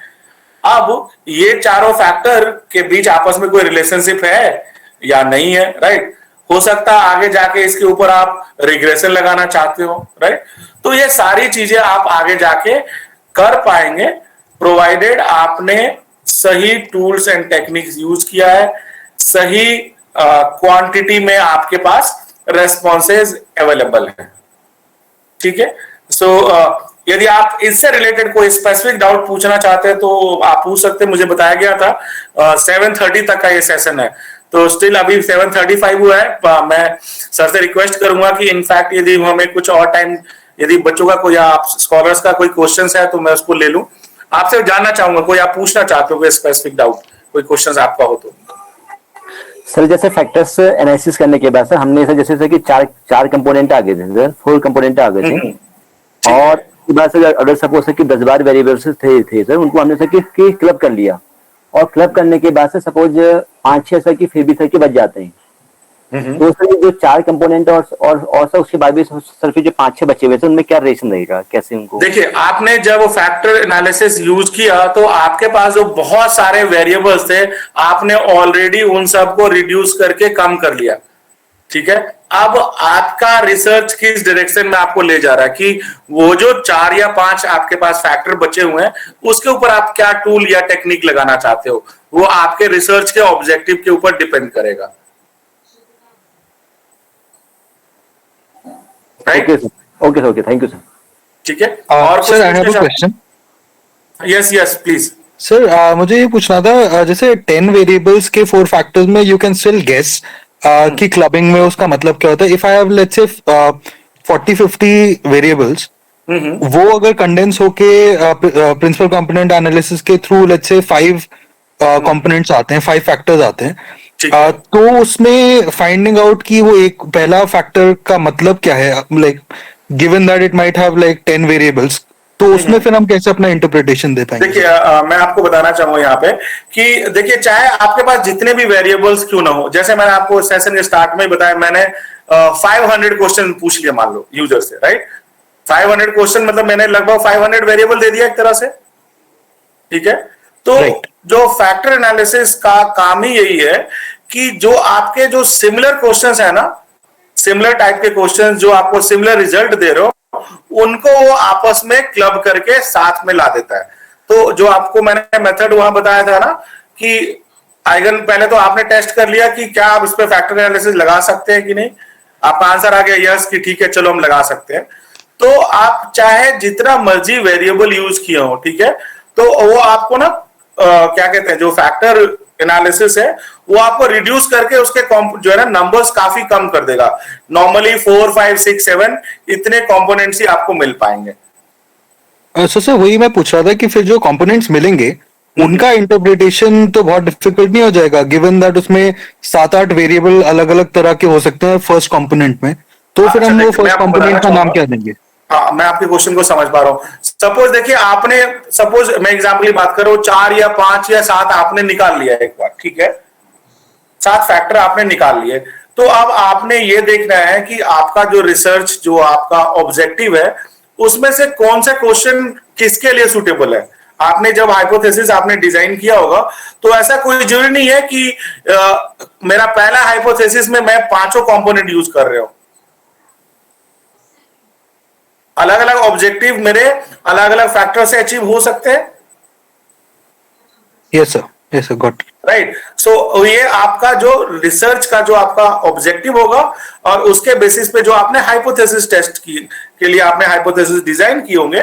अब ये चारों फैक्टर के बीच आपस में कोई रिलेशनशिप है या नहीं है, राइट? हो सकता है आगे जाके इसके ऊपर आप रिग्रेशन लगाना चाहते हो, राइट? तो ये सारी चीजें आप आगे जाके कर पाएंगे, प्रोवाइडेड आपने सही टूल्स एंड टेक्निक्स यूज किया है, सही क्वांटिटी में आपके पास रेस्पॉन्सेज अवेलेबल है। ठीक है, सो यदि आप इससे रिलेटेड कोई स्पेसिफिक डाउट पूछना चाहते हैं तो आप पूछ सकते हैं। मुझे बताया गया था 7:30 तक का ये सेशन है, तो स्टिल अभी 7:35 हुआ है। मैं सर से रिक्वेस्ट करूंगा कि इनफैक्ट यदि हमें कुछ और टाइम, यदि बच्चों का कोई, आप स्कॉलर्स का कोई क्वेश्चन है तो मैं उसको ले लूं। आपसे जानना चाहूंगा, कोई आप पूछना चाहते हो कोई स्पेसिफिक डाउट, कोई क्वेश्चन आपका हो तो। सर जैसे फैक्टर्स एनालिसिस करने के बाद सर हमने सर जैसे कि चार कंपोनेंट आ गए थे सर, 4 कंपोनेंट आ गए थे, और उसके बाद सर अगर सपोज सर कि 10 बार वेरिएबल्स थे सर, उनको हमने सर कि क्लब कर लिया, और क्लब करने के बाद से सपोज 5-6 सर की फिर भी सर के बच जाते हैं, तो सर जो 4 कंपोनेंट और सर उसके बाद भी सर फिर जो 5-6 बचे हुए थे उनमें क्या रिलेशन रहेगा, कैसे उनको? देखिए, आपने जब फैक्टर एनालिसिस यूज किया तो आपके पास जो बहुत सारे वेरिएबल्स थे, आपने ऑलरेडी उन सबको रिड्यूस करके कम कर लिया। ठीक है, अब आपका रिसर्च किस डायरेक्शन में आपको ले जा रहा है कि वो जो 4 या 5 आपके पास फैक्टर बचे हुए हैं, उसके ऊपर आप क्या टूल या टेक्निक लगाना चाहते हो, वो आपके रिसर्च के ऑब्जेक्टिव के ऊपर डिपेंड करेगा। Okay, thank you sir. ठीक है, और sir I have a question. Yes please sir मुझे ये पूछना था, जैसे 10 वेरिएबल्स के 4 फैक्टर्स में यू कैन स्टिल गेस कि क्लबिंग में उसका मतलब क्या होता है। If I have let's say 40-50 variables, वो अगर कंडेंस होके प्रिंसिपल कंपोनेंट एनालिसिस के थ्रू लेट्स से 5 कंपोनेंट्स आते हैं, 5 फैक्टर्स आते हैं, तो उसमें फाइंडिंग आउट की वो एक पहला फैक्टर का मतलब क्या है, like given that it might have like 10 variables, तो उसमें फिर हम कैसे अपना इंटरप्रिटेशन दे पाएंगे? देखिए, मैं आपको बताना चाहूंगा यहाँ पे कि देखिए, चाहे आपके पास जितने भी वेरिएबल्स क्यों ना हो, जैसे मैंने आपको सेशन के स्टार्ट में ही बताया, मैंने 500 क्वेश्चन पूछ लिया मान लो यूजर से, राइट। 500 क्वेश्चन मतलब मैंने लगभग 500 वेरिएबल दे दिया एक तरह से। ठीक है, तो जो फैक्टर एनालिसिस का काम ही यही है कि जो आपके जो सिमिलर क्वेश्चंस है ना, सिमिलर टाइप के क्वेश्चंस जो आपको सिमिलर रिजल्ट दे रहे हो, उनको वो आपस में क्लब करके साथ में ला देता है। तो जो आपको मैंने मेथड वहां बताया था ना कि आइगन, पहले तो आपने टेस्ट कर लिया कि क्या आप इस पे फैक्टर एनालिसिस लगा सकते हैं कि नहीं। आपका आंसर आ गया यस कि ठीक है चलो हम लगा सकते हैं। तो आप चाहे जितना मर्जी वेरिएबल यूज किए हो, ठीक है, तो वो आपको ना क्या कहते हैं, जो फैक्टर एनालिसिस है वो आपको रिड्यूस करके उसके जो है ना नंबर्स काफी कम कर देगा। नॉर्मली 4, 5, 6, 7 इतने कंपोनेंट्स ही आपको मिल पाएंगे। सर वही मैं पूछ रहा था कि फिर जो कंपोनेंट्स मिलेंगे उनका इंटरप्रिटेशन तो बहुत डिफिकल्ट नहीं हो जाएगा, गिवन दैट उसमें 7-8 वेरिएबल अलग अलग तरह के हो सकते हैं फर्स्ट कंपोनेंट में, तो फिर हम वो फर्स्ट कंपोनेंट का नाम क्या देंगे? हाँ, मैं आपके क्वेश्चन को समझ पा रहा हूँ। सपोज देखिए, आपने सपोज मैं एग्जाम्पल की बात कर रहा हूँ, 4 या 5 या 7 आपने निकाल लिया एक बार, ठीक है, 7 फैक्टर आपने निकाल लिए। तो अब आपने ये देखना है कि आपका जो रिसर्च, जो आपका ऑब्जेक्टिव है, उसमें से कौन सा क्वेश्चन किसके लिए सुटेबल है। आपने जब हाइपोथेसिस आपने डिजाइन किया होगा तो ऐसा कोई जरूरी नहीं है कि मेरा पहला हाइपोथेसिस में मैं 5 कंपोनेंट यूज कर रहा हूं। अलग अलग ऑब्जेक्टिव मेरे अलग अलग फैक्टर से अचीव हो सकते हैं। Yes sir, got right. So ये आपका जो रिसर्च का जो आपका ऑब्जेक्टिव होगा और उसके बेसिस पे जो आपने हाइपोथेसिस टेस्ट की के लिए आपने हाइपोथेसिस डिजाइन किए होंगे।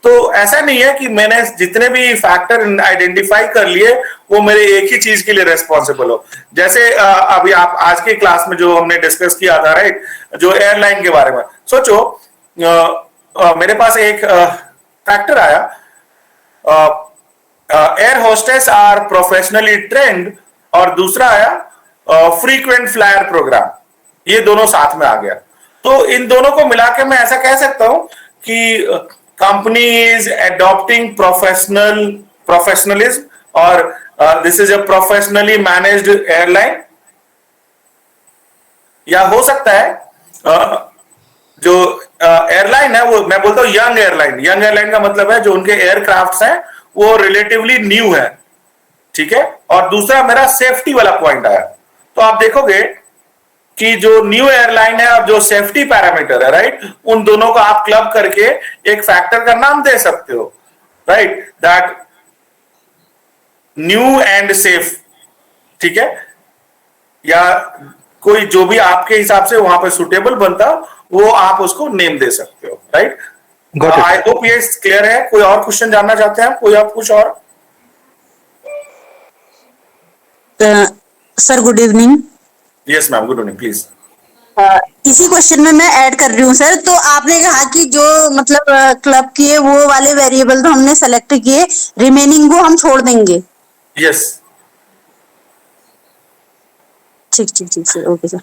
तो ऐसा नहीं है कि मैंने जितने भी फैक्टर आइडेंटिफाई कर लिए वो मेरे एक ही चीज के लिए रेस्पॉन्सिबल हो। जैसे अभी आप आज की क्लास में जो हमने डिस्कस किया था, राइट, जो एयरलाइन के बारे में, सोचो मेरे पास एक फैक्टर आया, air hostess are professionally trained, और दूसरा आया फ्रीक्वेंट फ्लायर प्रोग्राम। ये दोनों साथ में आ गया। तो इन दोनों को मिला के मैं ऐसा कह सकता हूं कि कंपनी इज एडॉप्टिंग प्रोफेशनलिज्म और this is a professionally managed airline. या हो सकता है जो एयरलाइन है वो मैं बोलता हूं यंग एयरलाइन। यंग एयरलाइन का मतलब है जो उनके एयरक्राफ्ट्स हैं वो रिलेटिवली न्यू है, ठीक है। और दूसरा मेरा सेफ्टी वाला पॉइंट आया। तो आप देखोगे कि जो न्यू एयरलाइन है और जो सेफ्टी पैरामीटर है, राइट, उन दोनों को आप क्लब करके एक फैक्टर का नाम दे सकते हो, right, that new and safe, ठीक है। या कोई जो भी आपके हिसाब से वहां पे सुटेबल बनता वो आप उसको नेम दे सकते हो, right? Got it. I hope ये क्लियर है। कोई और क्वेश्चन जानना चाहते हैं कोई आप कुछ और? Sir good evening. Yes ma'am, good evening please. इसी क्वेश्चन में मैं ऐड कर रही हूँ सर। तो आपने कहा कि जो मतलब क्लब किए वो वाले वेरिएबल तो हमने सेलेक्ट किए, रिमेनिंग को हम छोड़ देंगे। यस, ठीक ठीक ठीक सर, ओके सर।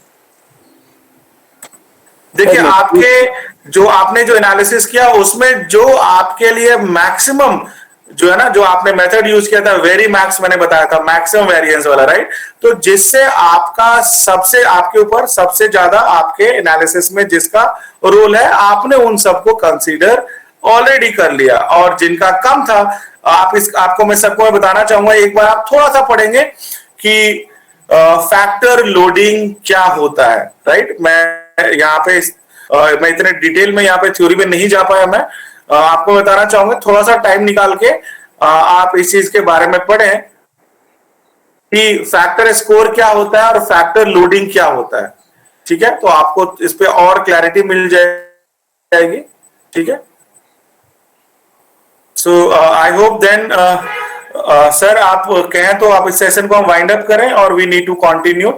देखिए आपके जो आपने जो एनालिसिस किया उसमें जो आपके लिए मैक्सिमम जो है ना, जो आपने मेथड यूज किया था वेरी मैक्स, मैंने बताया था मैक्सिमम वेरिएंस वाला, राइट? तो जिससे आपका सबसे आपके ऊपर सबसे ज्यादा आपके एनालिसिस में जिसका रोल है आपने उन सबको कंसीडर ऑलरेडी कर लिया, और जिनका कम था आपको मैं सबको मैं बताना चाहूंगा, एक बार आप थोड़ा सा पढ़ेंगे कि फैक्टर लोडिंग क्या होता है, राइट? मैं यहाँ पे मैं इतने डिटेल में यहाँ पे थ्योरी में नहीं जा पाया। मैं आपको बताना चाहूंगा, थोड़ा सा टाइम निकाल के आप इस चीज के बारे में पढ़ें कि फैक्टर स्कोर क्या होता है और फैक्टर लोडिंग क्या होता है, ठीक है? तो आपको इस पे और क्लैरिटी मिल जाएगी, ठीक है? सो आई होप देन सर आप कहें तो आप इस सेशन को हम वाइंड अप करें और वी नीड टू कंटिन्यू।